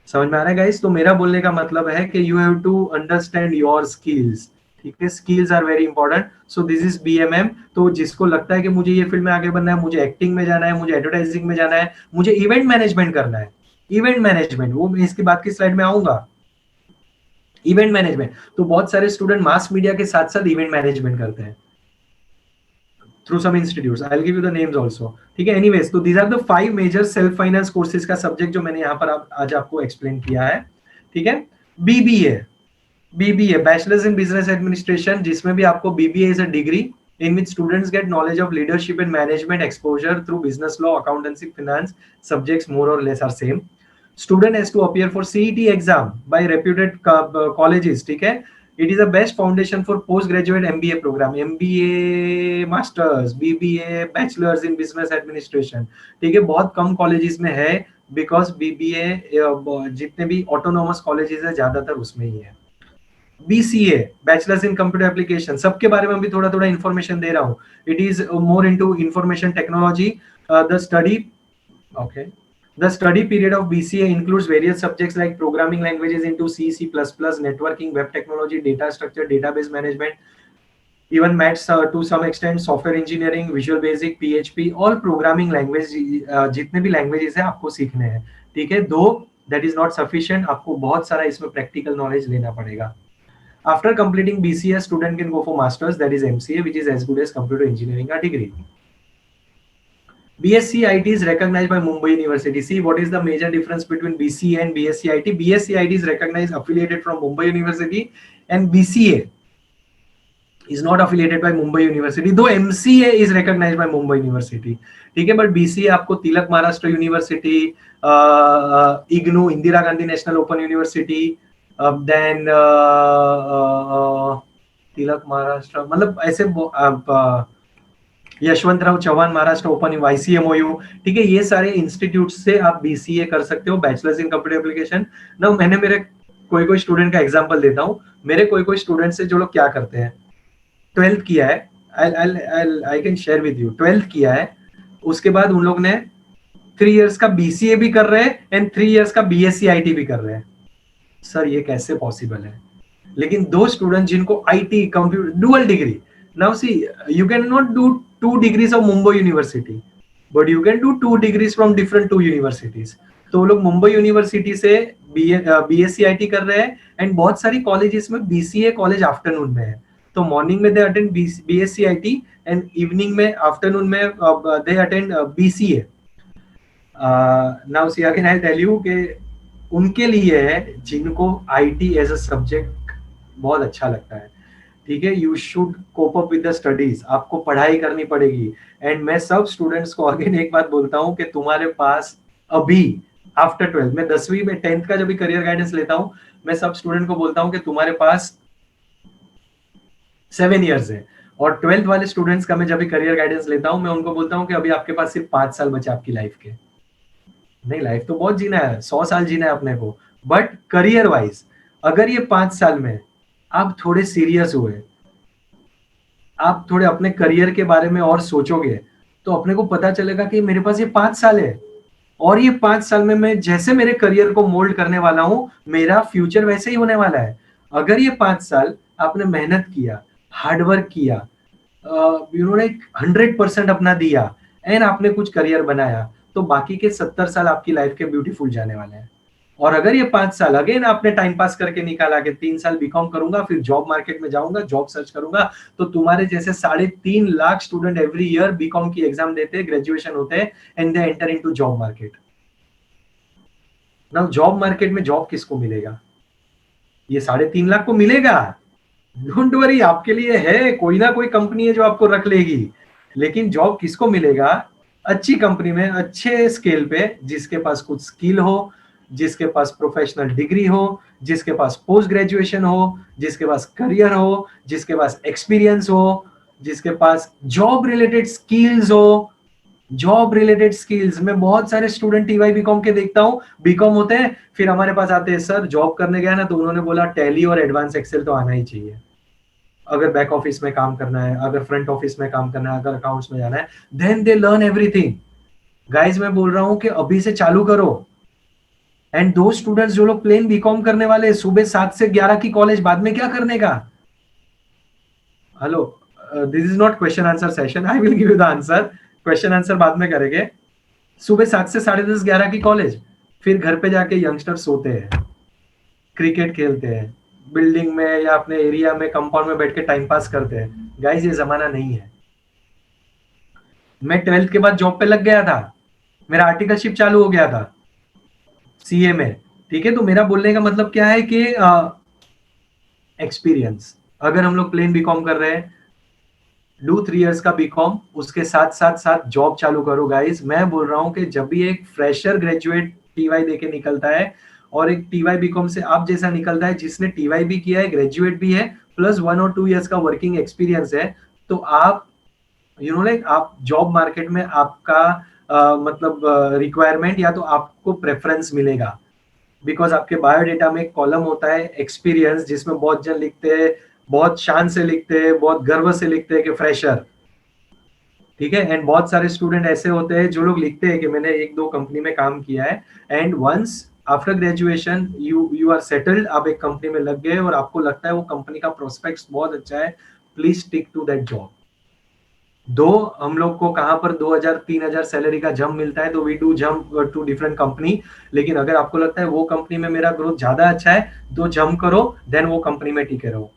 समझ में आ रहा है गाइस? तो मेरा बोलने का मतलब है कि you have to understand your skills. ठीक है, skills are very important. So this is BMM। तो जिसको लगता है कि मुझे ये फील्ड में आगे बढ़ना है, मुझे एक्टिंग में जाना है, मुझे एडवर्टाइजिंग में जाना है, मुझे इवेंट मैनेजमेंट करना है, इवेंट मैनेजमेंट, वो मैं इसकी बात की स्लाइड में आऊंगा। इवेंट मैनेजमेंट, तो बहुत सारे स्टूडेंट मास मीडिया के साथ साथ इवेंट मैनेजमेंट करते हैं through some institutes. I'll give you the names also. ठीक है, anyways, तो these are the 5 major self finance courses का सब्जेक्ट जो मैंने यहाँ पर आज आपको एक्सप्लेन किया है। ठीक है, BBA, bachelors in business administration, जिसमें भी आपको BBA is a degree in which students get knowledge of leadership and management exposure through business law, accountancy, finance. Subjects more or less are same. Student has to appear for CET exam by reputed colleges. ठीक है, it is the best foundation for postgraduate MBA program, MBA masters, BBA bachelors in business administration. ठीक है, बहुत कम colleges में है, because BBA जितने भी autonomous colleges है ज्यादातर उसमें ही है। BCA, bachelors in computer application, सबके बारे में भी थोड़ा थोड़ा इन्फॉर्मेशन दे रहा हूँ. It is more into information technology. The study Okay. The study period of BCA includes various subjects like programming languages into C, C++, networking, web technology, data structure, database management, even maths to some extent, software engineering, Visual Basic, PHP, all programming language, जितने भी languages है आपको सीखने हैं. ठीक है, दो that is not sufficient, आपको बहुत सारा इसमें practical knowledge लेना पड़ेगा. After completing BCA, student can go for masters, that is MCA, which is as good as computer engineering a degree. BSc IT is recognized by Mumbai University. See, what is the major difference between BCA and BSc IT? BSc IT is recognized, affiliated from Mumbai University, and BCA is not affiliated by Mumbai University, though MCA is recognized by Mumbai University. ठीक है, but BCA आपको Tilak Maharashtra university, IGNOU, Indira Gandhi national open university, then Tilak Maharashtra, मतलब ऐसे Yashwantrao Chavan Maharashtra open, YCMOU, ठीक है, ये सारे institute से आप BCA कर सकते हो, बैचलर्स इन कंप्यूटर एप्लीकेशन. ना मैंने मेरे कोई स्टूडेंट का एग्जांपल देता हूँ. मेरे कोई स्टूडेंट से जो लोग क्या करते हैं, 12th किया है, I can share with you, 12th किया है, उसके बाद उन लोग ने 3 इयर्स का BCA भी कर रहे हैं एंड 3 इयर्स का BSc IT भी कर रहे हैं. सर ये कैसे पॉसिबल है? लेकिन दो स्टूडेंट जिनको IT computer dual degree, now see, you cannot do 2 degrees of Mumbai University, but you can do 2 degrees from different 2 universities. तो लोग मुंबई यूनिवर्सिटी से BSc IT कर रहे हैं, एंड बहुत सारी कॉलेजेस में BCA कॉलेज आफ्टरनून में है. तो मॉर्निंग में they attend BSc IT and evening में, आफ्टरनून में they attend BCA. Now see again I tell you कि उनके लिए है जिनको IT एज अ सब्जेक्ट बहुत अच्छा लगता है. ठीक है, you should cope up with the studies, आपको पढ़ाई करनी पड़ेगी. एंड मैं सब स्टूडेंट्स को अगेन एक बात बोलता हूँ कि तुम्हारे पास अभी आफ्टर 12th, मैं 10वीं में 10th का जब भी करियर गाइडेंस लेता हूँ, मैं सब स्टूडेंट को बोलता हूँ कि तुम्हारे पास 7 इयर्स है. और 12th वाले स्टूडेंट्स का मैं जब भी करियर गाइडेंस लेता हूँ, मैं उनको बोलता हूँ कि अभी आपके पास सिर्फ 5 साल बचे आपकी लाइफ के. नहीं, लाइफ तो बहुत जीना है, 100 साल जीना है अपने को, बट करियर वाइज अगर ये 5 साल में आप थोड़े सीरियस हुए, आप थोड़े अपने करियर के बारे में और सोचोगे, तो अपने को पता चलेगा कि मेरे पास ये 5 साल है, और ये 5 साल में मैं जैसे मेरे करियर को मोल्ड करने वाला हूं, मेरा फ्यूचर वैसे ही होने वाला है. अगर ये 5 साल आपने मेहनत किया, हार्डवर्क किया, यू नो लाइक 100% अपना दिया, एंड आपने कुछ करियर बनाया, तो बाकी के 70 साल आपकी लाइफ के ब्यूटीफुल जाने वाले हैं. और अगर ये 5 साल अगेन आपने टाइम पास करके निकाला कि 3 साल बीकॉम करूंगा, फिर जॉब मार्केट में जाऊंगा, जॉब सर्च करूंगा, तो तुम्हारे जैसे 3.5 lakh student every year BCom की एग्जाम देते हैं, ग्रेजुएशन होते हैं, and they enter into job market. Now job market में जॉब किसको मिलेगा? ये 3.5 लाख को मिलेगा. डोंट वरी, आपके लिए है, कोई ना कोई कंपनी है जो आपको रख लेगी. लेकिन जॉब किसको मिलेगा? अच्छी कंपनी में, अच्छे स्केल पे, जिसके पास कुछ स्किल हो, जिसके पास प्रोफेशनल डिग्री हो, जिसके पास पोस्ट ग्रेजुएशन हो, जिसके पास करियर हो, जिसके पास एक्सपीरियंस हो, जिसके पास जॉब रिलेटेड स्किल्स हो. जॉब रिलेटेड स्किल्स, मैं बहुत सारे स्टूडेंट TY बीकॉम के देखता हूँ, बीकॉम होते हैं, फिर हमारे पास आते हैं, सर जॉब करने गया ना, तो उन्होंने बोला टैली और एडवांस एक्सेल तो आना ही चाहिए, अगर बैक ऑफिस में काम करना है, अगर फ्रंट ऑफिस में काम करना है, अगर अकाउंट्स में जाना है, then they learn everything. Guys मैं बोल रहा हूं कि अभी से चालू करो. एंड दो स्टूडेंट्स जो लोग प्लेन बीकॉम करने वाले, सुबह 7 से 11 की कॉलेज, बाद में क्या करने का? Hello, this is not question answer session, I will give you the answer, question answer बाद में करेंगे. सुबह 7 से 10:30 11 की कॉलेज, फिर घर पे जाके यंगस्टर सोते हैं, क्रिकेट खेलते हैं, बिल्डिंग में या अपने एरिया में कंपाउंड में बैठ के टाइम पास करते हैं. गाइस ये जमाना नहीं है. मैं 12th के बाद जॉब पे लग गया था, मेरा आर्टिकलशिप चालू हो गया था CA में. ठीक है, तो मेरा बोलने का मतलब क्या है कि एक्सपीरियंस, अगर हम लोग प्लेन बीकॉम कर रहे हैं, डू 3 इयर्स का बीकॉम, उसके साथ साथ साथ जॉब चालू करो. गाइस मैं बोल रहा हूं कि जब भी एक फ्रेशर ग्रेजुएट TY देके निकलता है, और एक TY बीकॉम से आप जैसा निकलता है जिसने TY भी किया है, ग्रेजुएट भी है, प्लस 1 और 2 इयर्स का वर्किंग एक्सपीरियंस है, तो आप यू नो लाइक आप जॉब मार्केट में आपका मतलब रिक्वायरमेंट या तो आपको प्रेफरेंस मिलेगा. बिकॉज आपके बायोडेटा में एक कॉलम होता है एक्सपीरियंस, जिसमें बहुत जन लिखते हैं, बहुत शान से लिखते हैं, बहुत गर्व से लिखते हैं कि फ्रेशर, ठीक है। एंड बहुत सारे स्टूडेंट ऐसे होते हैं जो लोग लिखते हैं कि मैंने एक दो कंपनी में काम किया है, and once after graduation you you are settled, आप एक कंपनी में लग गए और आपको लगता है वो कंपनी का प्रोस्पेक्ट्स बहुत अच्छा है, please stick to that job. दो हम लोग को कहां पर 2000-3000 सैलरी का जंप मिलता है, तो we do jump to different company, लेकिन अगर आपको लगता है वो कंपनी में मेरा ग्रोथ ज्यादा अच्छा है, तो जंप करो, देन वो कंपनी में टिके रहो।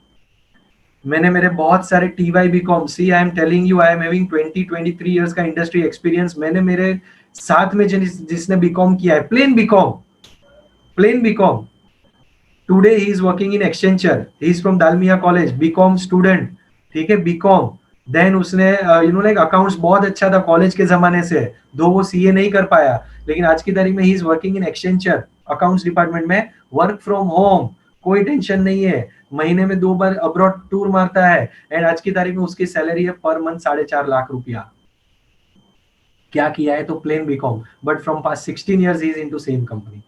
मैंने मेरे बहुत सारे TY BCom, see I am telling you, I am having 20-23 years का इंडस्ट्री एक्सपीरियंस। मैंने मेरे साथ में जिसने बीकॉम किया है, plain BCom, today he is working in exchanger, he is from Dalmia college, BCom student, ठीक है, बीकॉम। देन उसने लाइक अकाउंट्स बहुत अच्छा था कॉलेज के जमाने से, दो वो सीए नहीं कर पाया, लेकिन आज की तारीख में ही is working in exchanger accounts department में, वर्क फ्रॉम होम, कोई टेंशन नहीं है, महीने में 2 बार अब्रॉड टूर मारता है, एंड आज की तारीख में उसकी सैलरी है पर मंथ 4.5 लाख रुपया। क्या किया है? तो plain BCom, but from past 16 years he is into same company.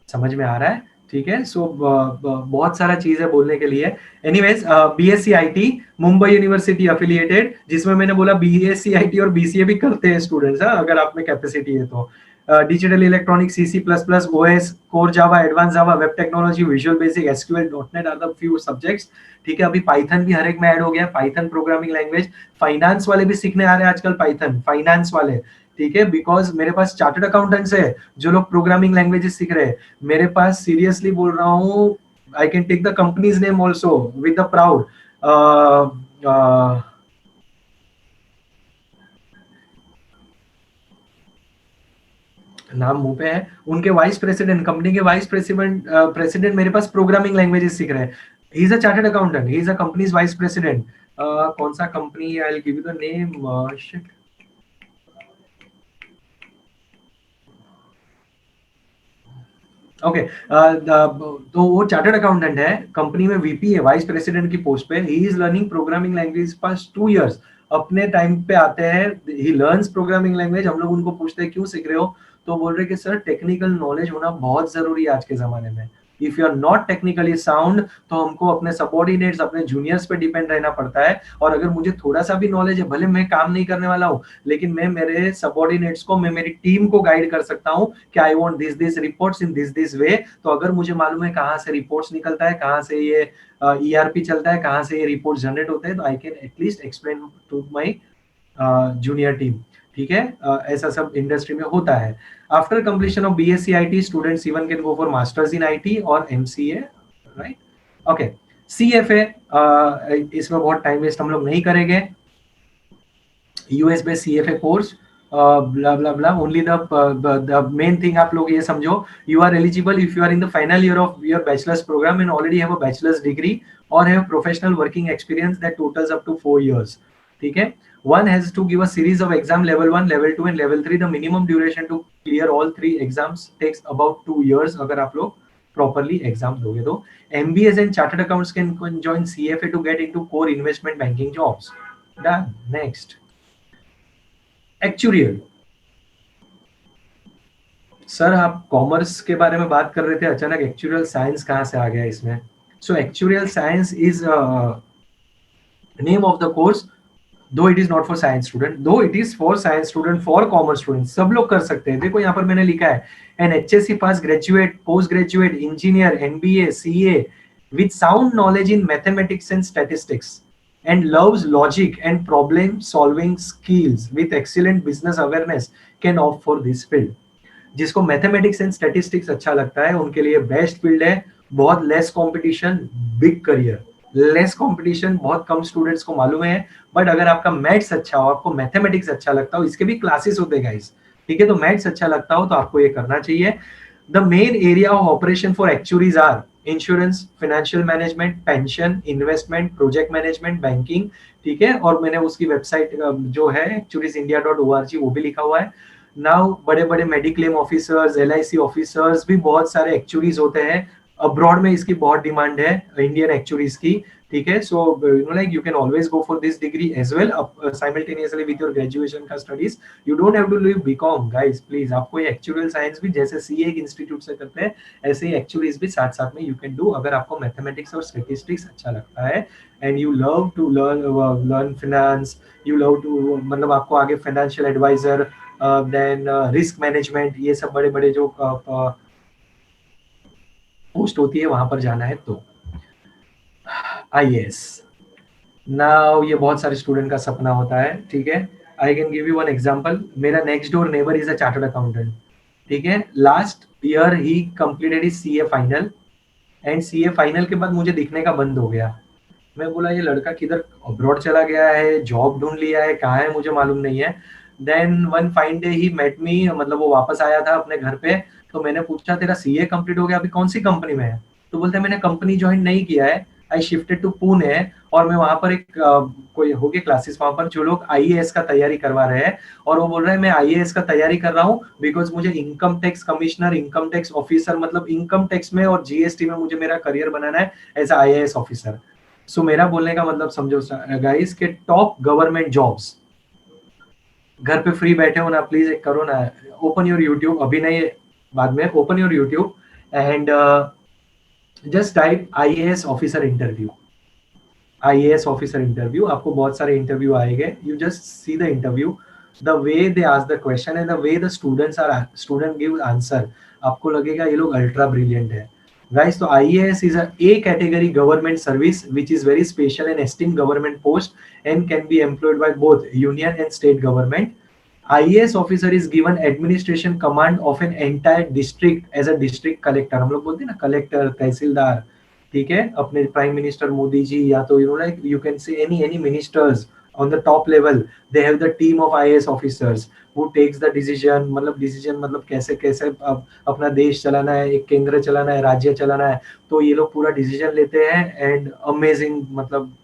समझ में आ रहा है? ठीक है। सो बहुत सारा चीज है बोलने के लिए। Anyways, BSc IT Mumbai university affiliated, जिसमें मैंने बोला बीएससी आईटी और बीसीए भी करते हैं स्टूडेंट्स, अगर आप में कैपेसिटी है तो। Digital electronic, C C plus plus, OS, core Java, advance Java, web technology, visual basic, SQL, dot net are the few subjects. ठीक है, अभी पाइथन भी हर एक में ऐड हो गया, पाइथन प्रोग्रामिंग लैंग्वेज। फाइनेंस वाले भी सीखने आ रहे हैं आजकल पाइथन, फाइनेंस वाले, ठीक है, बिकॉज मेरे पास चार्टर्ड अकाउंटेंट्स है जो लोग प्रोग्रामिंग लैंग्वेजेस सीख रहे हैं। मेरे पास सीरियसली बोल रहा हूँ, I can take the company's name also with the proud, नाम मुंह पे है, उनके वाइस प्रेसिडेंट, कंपनी के वाइस प्रेसिडेंट मेरे पास प्रोग्रामिंग लैंग्वेजेस सीख रहे हैं। He is a chartered accountant, he is a company's vice president. कौन सा कंपनी, I will give you the name, shit. Okay, तो वो चार्टर्ड अकाउंटेंट है, कंपनी में वीपी है, वाइस प्रेसिडेंट की पोस्ट पे। He is learning programming language past 2 years। अपने टाइम पे आते हैं, ही लर्न्स प्रोग्रामिंग लैंग्वेज, हम लोग उनको पूछते हैं क्यों सीख रहे हो, तो बोल रहे कि सर टेक्निकल नॉलेज होना बहुत जरूरी है आज के जमाने में। If you are not technically sound, तो हमको अपने सबॉर्डिनेट्स, अपने जूनियर्स पे डिपेंड रहना पड़ता है। और अगर मुझे थोड़ा सा भी नॉलेज है, भले मैं काम नहीं करने वाला हूँ, लेकिन मैं मेरे सबॉर्डिनेट्स को, मैं मेरी टीम को गाइड कर सकता हूँ कि I want this reports in this way. तो अगर मुझे मालूम है कहाँ से रिपोर्ट्स निकलता है, कहाँ से ये ईआरपी चलता है, कहाँ से ये रिपोर्ट जनरेट होते हैं, तो I can at least explain to my junior team. ठीक है, ऐसा सब इंडस्ट्री में होता है। After completion of BSc IT, students even can go for masters in IT और एमसीए, राइट? ओके, सीएफए, इसमें बहुत टाइम वेस्ट हम लोग नहीं करेंगे। US based CFA course, blah blah blah, only the main thing आप लोग ये समझो, you are eligible if you are in the final year of your bachelor's program and already have a bachelor's degree or have professional working experience that totals up to 4 years. ठीक है, one has to give a series of exam, level 1, level 2 and level 3. The minimum duration to clear all 3 exams takes about 2 years अगर आप लोग properly exam दोगे तो। MBAs and chartered accounts can join CFA to get into core investment banking jobs. Done. Next, actuarial. Sir आप commerce के बारे में बात कर रहे थे, अचानक एक्चुरियल साइंस कहाँ से आ गया इसमें? So actuarial science is name of the course, though it is not for science student, though it is for science student, for commerce student, सब लोग कर सकते हैं। देखो यहाँ पर मैंने लिखा है, an HSC pass graduate, post graduate, engineer, MBA, CA with sound knowledge in mathematics and statistics and loves logic and problem solving skills with excellent business awareness can opt for this field. जिसको mathematics and statistics अच्छा लगता है उनके लिए best field है। बहुत less competition, big career. Less competition, बहुत कम students को मालूम है, बट अगर आपका मैथ्स अच्छा हो, आपको मैथमेटिक्स अच्छा लगता हो, इसके भी क्लासेस होते हैं गाइस, ठीक है, तो मैथ्स अच्छा लगता हो तो आपको ये करना चाहिए। The main area of operation for actuaries are insurance, financial management, pension, investment, project management, banking, ठीक है। और मैंने उसकी वेबसाइट जो है actuariesindia.org वो भी लिखा हुआ है। नाउ बड़े बड़े मेडिक्लेम ऑफिसर्स, एलआईसी ऑफिसर्स भी बहुत सारे एक्चुअरीज होते हैं, अब्रॉड में इसकी बहुत डिमांड है इंडियन एक्चुअरीज की, ठीक है। So you know like you can always go for this degree as well simultaneously with your graduation का studies. You don't have to leave BCom guys, please. आपको ये एक्चुअल साइंस भी जैसे CA एक institute से करते हैं, ऐसे ही एक्चुअलीज भी साथ साथ में यू कैन डू, अगर आपको मैथमेटिक्स और स्टैटिस्टिक्स अच्छा लगता है and you love to learn finance, you love to मतलब आपको आगे financial advisor, then risk management, ये सब बड़े बड़े जो पोस्ट होती है वहां पर जाना है तो आईएएस। नाउ ये बहुत सारे स्टूडेंट का सपना होता है, ठीक है। I can give you one example. मेरा next door neighbour is a chartered accountant, ठीक है। लास्ट ईयर ही completed his CA final, and CA final के बाद मुझे दिखने का बंद हो गया। मैं बोला ये लड़का किधर अब्रॉड चला गया है, जॉब ढूंढ लिया है, कहाँ है मुझे मालूम नहीं है। Then one fine day he met me, मतलब वो वापस आया था अपने घर पे। तो मैंने पूछा तेरा सीए कंप्लीट हो गया, अभी कौन सी कंपनी में है? तो बोलते हैं मैंने कंपनी ज्वाइन नहीं किया है, आई शिफ्टेड टू पुणे, और मैं वहां पर एक कोई हो गए क्लासेस वहां पर जो लोग आईएएस का तैयारी करवा रहे हैं। और वो बोल रहे हैं मैं आईएएस का तैयारी कर रहा हूँ बिकॉज मुझे income tax commissioner, income tax officer, मतलब इनकम टैक्स में और जीएसटी में मुझे मेरा करियर बनाना है एज आईएएस ऑफिसर। सो मेरा बोलने का मतलब समझो गाइस के टॉप गवर्नमेंट जॉब्स, घर पे फ्री बैठे हो ना, प्लीज एक करो ना, ओपन योर यूट्यूब, अभी नहीं बाद में, open your YouTube and just type IAS officer interview. IAS officer interview, आपको बहुत सारे इंटरव्यू आएंगे, you just see the interview, the way they ask the question and the way the student give answer, आपको लगेगा ये लोग ultra brilliant है guys. तो IAS is a A category government service which is very special and esteemed government post and can be employed by both union and state government. IAS officer is given administration command of an entire district as a district collector, हम लोग बोलते हैं ना collector, तहसीलदार, ठीक है। अपने prime minister Modi ji, या तो you know like you can say any ministers on the top level, they have the team of IAS officers who takes the decision, मतलब डिसीजन मतलब कैसे कैसे अपना देश चलाना है, एक केंद्र चलाना है, राज्य चलाना है, तो ये लोग पूरा डिसीजन लेते हैं एंड अमेजिंग, मतलब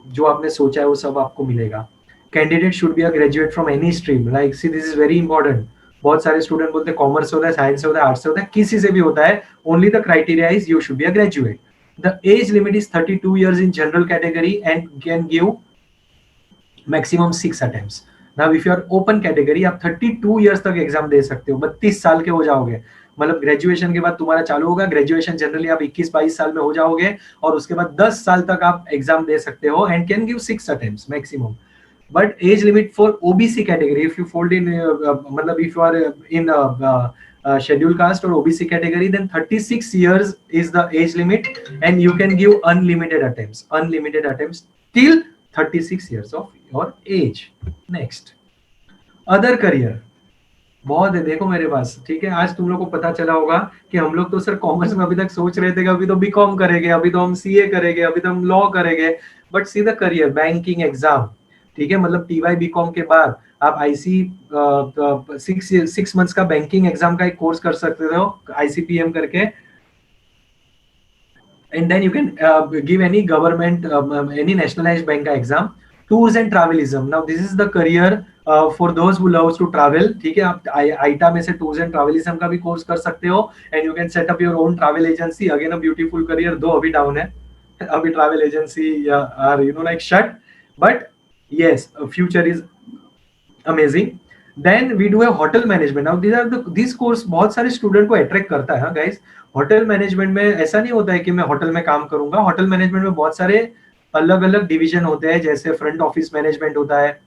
जो आपने सोचा है वो सब आपको मिलेगा। Candidate should be a graduate from any stream, like see this is very important. बहुत सारे स्टूडेंट बोलते हैं कॉमर्स होता है, साइंस होता है, आर्ट्स होता है, किसी से भी होता है, only the criteria is you should be a graduate. The age limit is 32 years in general category and can give maximum 6 attempts. Now if you are open category, आप 32 years तक एग्जाम दे सकते हो, 32 साल के हो जाओगे, मतलब ग्रेजुएशन के बाद तुम्हारा चालू होगा, ग्रेजुएशन जनरली आप 21-22 साल में हो जाओगे, और उसके बाद 10 साल तक आप एग्जाम दे सकते हो and can give 6 attempts maximum. But age limit for OBC category, if you fold in matlab if you are in scheduled caste or OBC category, then 36 years is the age limit and you can give unlimited attempts till 36 years of your age. Next, other career बहुत है, देखो मेरे पास, ठीक है। आज तुम लोग को पता चला होगा कि हम लोग तो सर कॉमर्स में अभी तक सोच रहे थे कि अभी तो बीकॉम करेंगे, अभी तो हम सीए करेंगे, अभी तो हम लॉ करेंगे, but see the career banking exam, ठीक है। मतलब टीवाई बीकॉम के बाद आप आईसी 6 months का बैंकिंग एग्जाम का एक कोर्स कर सकते हो आईसीपीएम करके, and then you can give any government any nationalized bank का एग्जाम। Tours and travelism, now this is the career for those who loves to travel, ठीक है। आप आईटा में से टूर्स एंड ट्रैवलिज्म का भी कोर्स कर सकते हो and you can set up your own travel agency, again a beautiful career, though अभी डाउन है, अभी travel agency are you know like shut, but yes future is amazing. Then we do have hotel management. Now these are these course बहुत सारे student को attract करता है guys. Hotel management में ऐसा नहीं होता है कि मैं होटल में काम करूंगा, होटल मैनेजमेंट में बहुत सारे अलग अलग डिवीजन होते हैं, जैसे फ्रंट ऑफिस मैनेजमेंट होता है,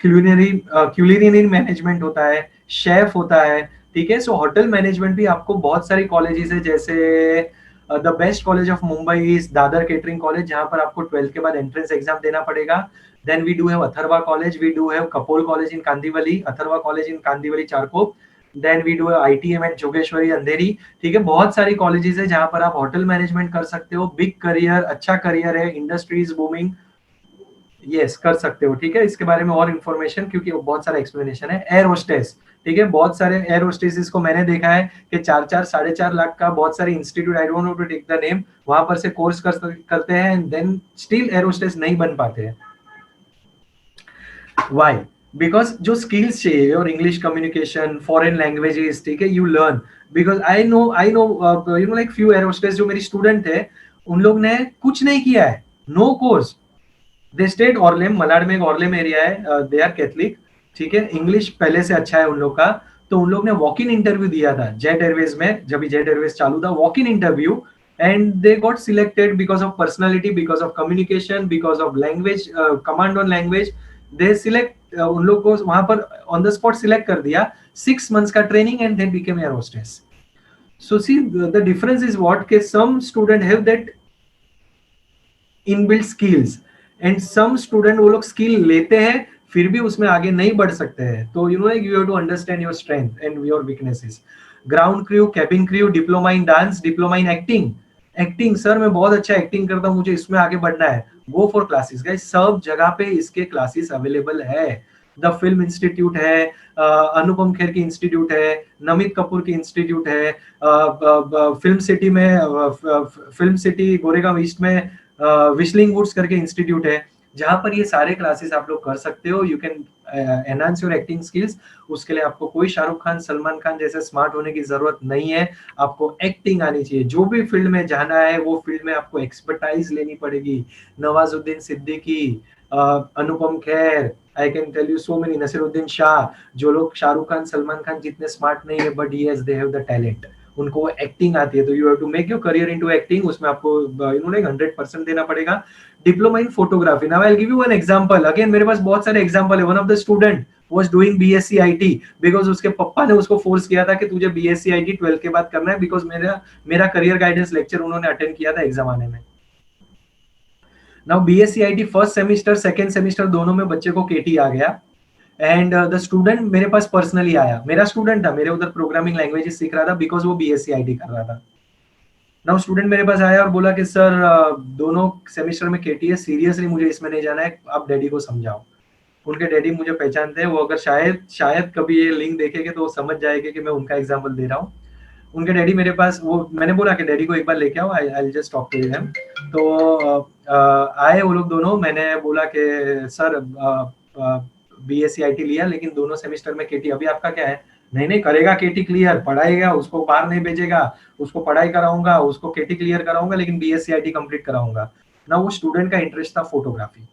क्यूलिनरी मैनेजमेंट होता है, शेफ होता है, ठीक है। सो होटल मैनेजमेंट भी आपको बहुत सारी कॉलेजेस है, जैसे the best college of Mumbai is Dadar catering college, जहां पर आपको 12th के बाद एंट्रेंस एग्जाम देना पड़ेगा। Then we do have Atharva college, we do have Kapol college in Kandivali, Atharva college in Kandivali Charkop, then we do have ITM at Jogeshwari Andheri, ठीक है। बहुत सारी कॉलेजेस है जहां पर आप होटल मैनेजमेंट कर सकते हो, बिग करियर, अच्छा करियर है, इंडस्ट्री इज बूमिंग, यस कर सकते हो, ठीक है। इसके बारे में और इन्फॉर्मेशन, क्योंकि बहुत सारा एक्सप्लेनेशन है। एयर होस्टेस, ठीक है, बहुत सारे एयर होस्टेसेस को मैंने देखा है कि 4-4 4.5 लाख का बहुत सारे institute, I don't know to take the name, वहां पर से कोर्स करते हैं, देन स्टिल एयर होस्टेस नहीं बन पाते हैं। व्हाई? बिकॉज जो स्किल्स चाहिए और इंग्लिश कम्युनिकेशन, फॉरेन लैंग्वेजेस, ठीक है, you learn. Because I no you know like few air hostess जो मेरी स्टूडेंट है, उन लोग ने कुछ नहीं किया है, नो कोर्स, दे स्टेट ऑर्लेम, मलाड में एक ऑर्लेम एरिया है, दे आर कैथलिक, ठीक है, इंग्लिश पहले से अच्छा है उन लोग का। तो उन लोग ने वॉक इन इंटरव्यू दिया था जेट एयरवेज में, जब जेट एयरवेज चालू था, walk in interview, and they got selected because of personality, because of communication, because of language, command on language, they select, उन लोग को वहां पर ऑन द स्पॉट सिलेक्ट कर दिया, 6 months का training, and then became air hostess. So see, the difference is what? Ke some student have that inbuilt skills, and some student वो लोग स्किल लेते हैं फिर भी उसमें आगे नहीं बढ़ सकते हैं। तो you know you have to understand your strength and your weaknesses. Ground crew, cabin crew, diploma in dance, diploma in acting. Acting, sir मैं बहुत अच्छा एक्टिंग करता हूँ, मुझे इसमें आगे बढ़ना है, गो फॉर क्लासेस गाइस, सब जगह पे इसके क्लासेस अवेलेबल है। द फिल्म इंस्टीट्यूट है, अनुपम खेर की इंस्टीट्यूट है, नमित कपूर की इंस्टीट्यूट है, फिल्म सिटी में, फिल्म सिटी गोरेगांव ईस्ट में विशलिंग वुड्स करके इंस्टीट्यूट है, जहां पर ये सारे क्लासेस आप लोग कर सकते हो। You can enhance your acting skills. उसके लिए आपको कोई शाहरुख खान, सलमान खान जैसे स्मार्ट होने की जरूरत नहीं है, आपको एक्टिंग आनी चाहिए। जो भी फील्ड में जाना है वो फील्ड में आपको एक्सपर्टाइज लेनी पड़ेगी। Nawazuddin Siddiqui, Anupam Kher, I can tell you so many, Naseeruddin Shah, जो लोग शाहरुख खान, सलमान खान जितने स्मार्ट नहीं है, but yes they have the talent, उनको एक्टिंग आती है। तो you have to make your career into acting, उसमें आपको यू नो लाइक 100% देना पड़ेगा। Diploma in photography, now I will give you one example, again मेरे पास बहुत सारे एग्जांपल है। One of the student was doing BSc IT, because उसके पापा ने उसको फोर्स किया था कि तुझे बीएससी आईटी 12 के बाद करना है, बिकॉज मेरा मेरा करियर गाइडेंस लेक्चर उन्होंने अटेंड किया था एग्जाम आने में। Now BSc IT first semester, second semester दोनों में बच्चे को केटी आ गया, एंड द स्टूडेंट मेरे पास पर्सनली आया, मेरा स्टूडेंट था, मेरे उधर प्रोग्रामिंग लैंग्वेजेस सीख रहा था, बिकॉज वो बीएससी आईटी कर रहा था। नाउ स्टूडेंट मेरे पास आया और बोला कि सर दोनों सेमेस्टर में केटी है, सीरियसली मुझे इसमें नहीं जाना है, आप डैडी को समझाओ। उनके डैडी मुझे पहचानते हैं, वो अगर शायद शायद कभी ये लिंक देखेंगे तो वो समझ जाएंगे कि मैं उनका एग्जांपल दे रहा हूँ। उनके डैडी मेरे पास, वो मैंने बोला कि डैडी को एक बार लेके आओ, I will just talk to them. तो आए वो लोग दोनों, मैंने बोला कि सर बीएससी आईटी लिया लेकिन दोनों सेमेस्टर में केटी, अभी आपका क्या है? नहीं नहीं, करेगा केटी क्लियर, पढ़ाएगा, उसको बाहर नहीं भेजेगा, उसको पढ़ाई कराऊंगा, उसको केटी क्लियर कराऊंगा, लेकिन बीएससी आईटी कंप्लीट कराऊंगा ना। वो स्टूडेंट का इंटरेस्ट था फोटोग्राफी,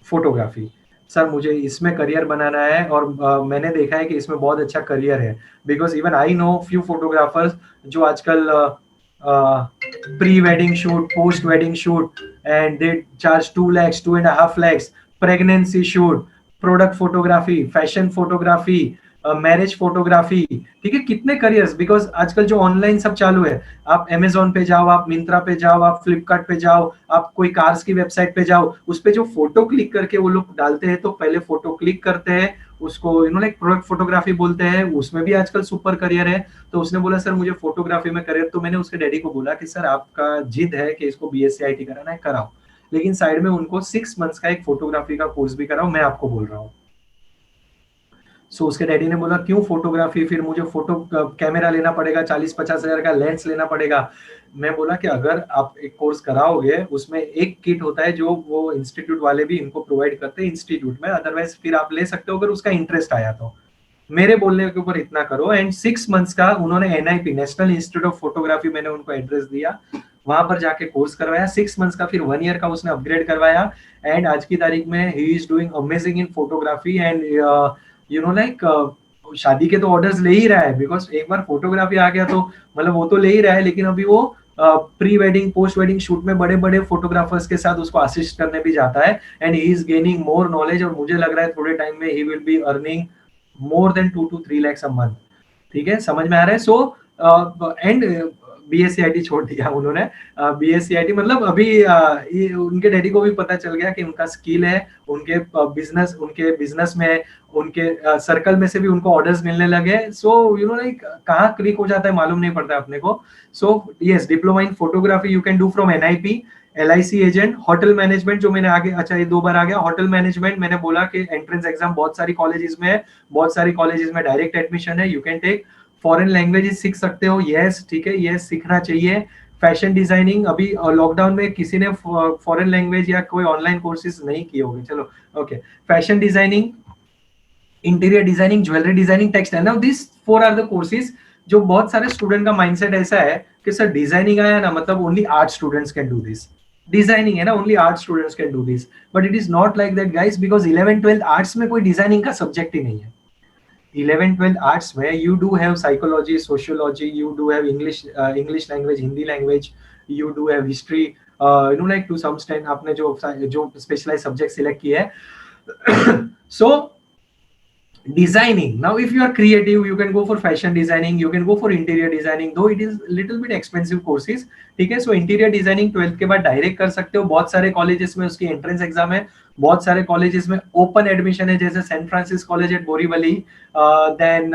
फोटोग्राफी। सर मुझे इसमें करियर बनाना है, और मैंने देखा है कि इसमें बहुत अच्छा करियर है, because even I know few photographers जो आजकल pre wedding shoot, post wedding shoot, and they charge 2 lakhs, 2.5 lakhs, pregnancy shoot, product photography, fashion photography, marriage photography, ठीक है, कितने करियर्स। बिकॉज आजकल जो ऑनलाइन सब चालू है, आप अमेजोन पे जाओ, आप मिंत्रा पे जाओ, आप फ्लिपकार्ट पे जाओ, आप कोई कार्स की वेबसाइट पे जाओ, उस पे जो फोटो क्लिक करके वो लोग डालते हैं, तो पहले फोटो क्लिक करते हैं, उसको you know like product photography बोलते हैं, उसमें भी आजकल सुपर करियर है। तो उसने बोला सर मुझे फोटोग्राफी में करियर, तो मैंने उसके डैडी को बोला कि सर आपका जिद है कि इसको बीएससी आईटी कराना है, कराओ, लेकिन साइड में उनको 6 months का एक फोटोग्राफी का कोर्स भी कराओ, मैं आपको बोल रहा हूँ। सो उसके डैडी ने बोला क्यों फोटोग्राफी, फिर मुझे फोटो कैमरा लेना पड़ेगा, 40-50 हजार का लेंस लेना पड़ेगा। मैं बोला कि अगर आप एक कोर्स कराओगे, उसमें एक किट होता है जो वो इंस्टीट्यूट वाले भी इनको प्रोवाइड करते हैं इंस्टीट्यूट में, अदरवाइज फिर आप ले सकते हो अगर उसका इंटरेस्ट आया तो। मेरे बोलने के ऊपर इतना करो, एंड 6 months का उन्होंने NIP, national institute of photography, मैंने उनको एड्रेस दिया, वहां पर जाके कोर्स करवाया। 6 months का, फिर 1 year का उसने अपग्रेड करवाया, एंड आज की तारीख में he is doing amazing in photography. And you know like शादी के तो ऑर्डर्स ले ही रहा है, बिकॉज एक बार फोटोग्राफी आ गया तो मतलब वो तो ले ही रहा है, लेकिन अभी वो pre wedding, post wedding shoot में बड़े बड़े फोटोग्राफर्स के साथ उसको असिस्ट करने भी जाता है, and he is gaining more knowledge, और मुझे लग रहा है थोड़े टाइम में he will be earning more than 2 to 3 lakhs a month। ठीक है, समझ में आ रहा है। सो एंड बीएससीआईटी छोड़ दिया उन्होंने। बीएससीआईटी मतलब अभी ये उनके डैडी को भी पता चल गया कि उनका स्किल है, उनके बिजनेस में, उनके सर्कल में से भी उनको ऑर्डर्स मिलने लगे। सो यू नो लाइक कहाँ क्लिक हो जाता है मालूम नहीं पड़ता अपने को। So yes, diploma in photography you can do from NIP. LIC agent, hotel management जो मैंने आगे, अच्छा ये 2 बार आ गया होटल मैनेजमेंट। मैंने बोला कि एंट्रेंस एग्जाम बहुत सारी कॉलेजेस में है, बहुत सारी कॉलेजेस में डायरेक्ट एडमिशन है, you can take. Foreign languages सीख सकते हो, यस ठीक है, यस सीखना चाहिए। फैशन डिजाइनिंग, अभी लॉकडाउन में किसी ने फॉरेन लैंग्वेज या कोई ऑनलाइन कोर्सेज नहीं किए होंगे, चलो okay. Fashion designing, interior designing, jewellery designing, textile. Now this 4 are the courses जो बहुत सारे स्टूडेंट का माइंडसेट ऐसा है कि सर डिजाइनिंग आया ना मतलब only art students can do this, designing है ना only art students can do this, but it is not like that guys, because 11th 12th arts में कोई डिजाइनिंग का सब्जेक्ट ही नहीं है। 11th 12th आर्ट्स में you do have psychology, sociology, you do have English language, Hindi language, you do have history, like to some extent आपने जो specialized subject select किया है so designing, now if you are creative you can go for fashion designing, you can go for interior designing, though it is little bit expensive courses, ठीक है। so interior designing 12th के बाद direct कर सकते हो, बहुत सारे colleges में उसकी एंट्रेंस एग्जाम है, बहुत सारे कॉलेजेस में ओपन एडमिशन है, जैसे Saint Francis college at Borivali, then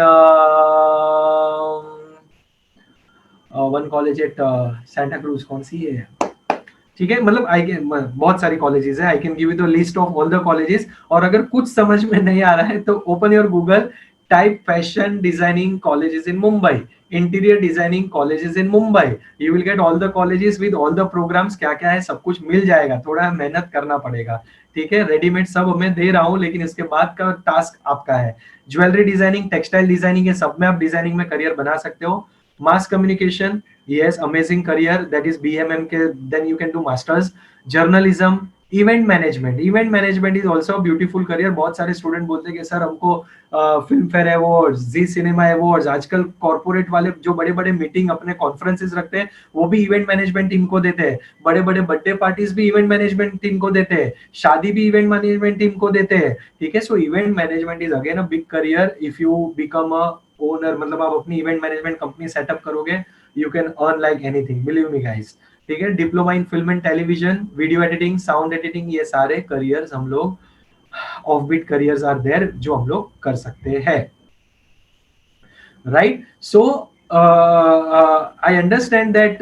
one college at Santa Cruz, कौन सी है, ठीक है, मतलब आई कैन, बहुत सारी कॉलेजेस है, I can give you the list of all the colleges, और अगर कुछ समझ में नहीं आ रहा है तो open your Google, type fashion designing colleges in Mumbai, interior designing colleges in Mumbai, you will get all the colleges with all the programmes, क्या क्या है सब कुछ मिल जाएगा, थोड़ा मेहनत करना पड़ेगा, ठीक है। रेडीमेड सब मैं दे रहा हूँ, लेकिन इसके बाद का टास्क आपका है। ज्वेलरी डिजाइनिंग, टेक्सटाइल डिजाइनिंग, ये सब में आप डिजाइनिंग में करियर बना सकते हो। Mass communication, yes, amazing career, that is BMM के, then you can do masters। journalism, event management is also a beautiful career। बहुत सारे स्टूडेंट बोलते हैं कि सर हमको फिल्म फेयर अवार्ड्स, जी सिनेमा अवार्ड्स, आजकल कॉर्पोरेट वाले जो बड़े बड़े मीटिंग अपने कॉन्फ्रेंसेस रखते हैं वो भी इवेंट मैनेजमेंट टीम को देते हैं, बड़े बड़े बर्थडे पार्टीज भी इवेंट मैनेजमेंट टीम को देते हैं, शादी भी इवेंट मैनेजमेंट टीम को देते हैं, ठीक है। सो event management is again a big career if you become a owner, मतलब आप अपनी इवेंट मैनेजमेंट कंपनी सेटअप करोगे, you can earn like anything, believe me guys, ठीक है। Diploma in film and television, video editing, sound editing, ये सारे careers हम लोग, off beat careers are there जो हम लोग कर सकते हैं, right. So I understand that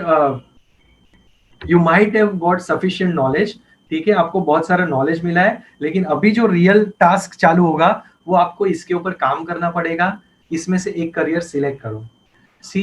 you might have got sufficient knowledge, ठीक है, आपको बहुत सारा नॉलेज मिला है, लेकिन अभी जो रियल टास्क चालू होगा वो आपको इसके ऊपर काम करना पड़ेगा, इसमें से एक करियर सिलेक्ट करो। सी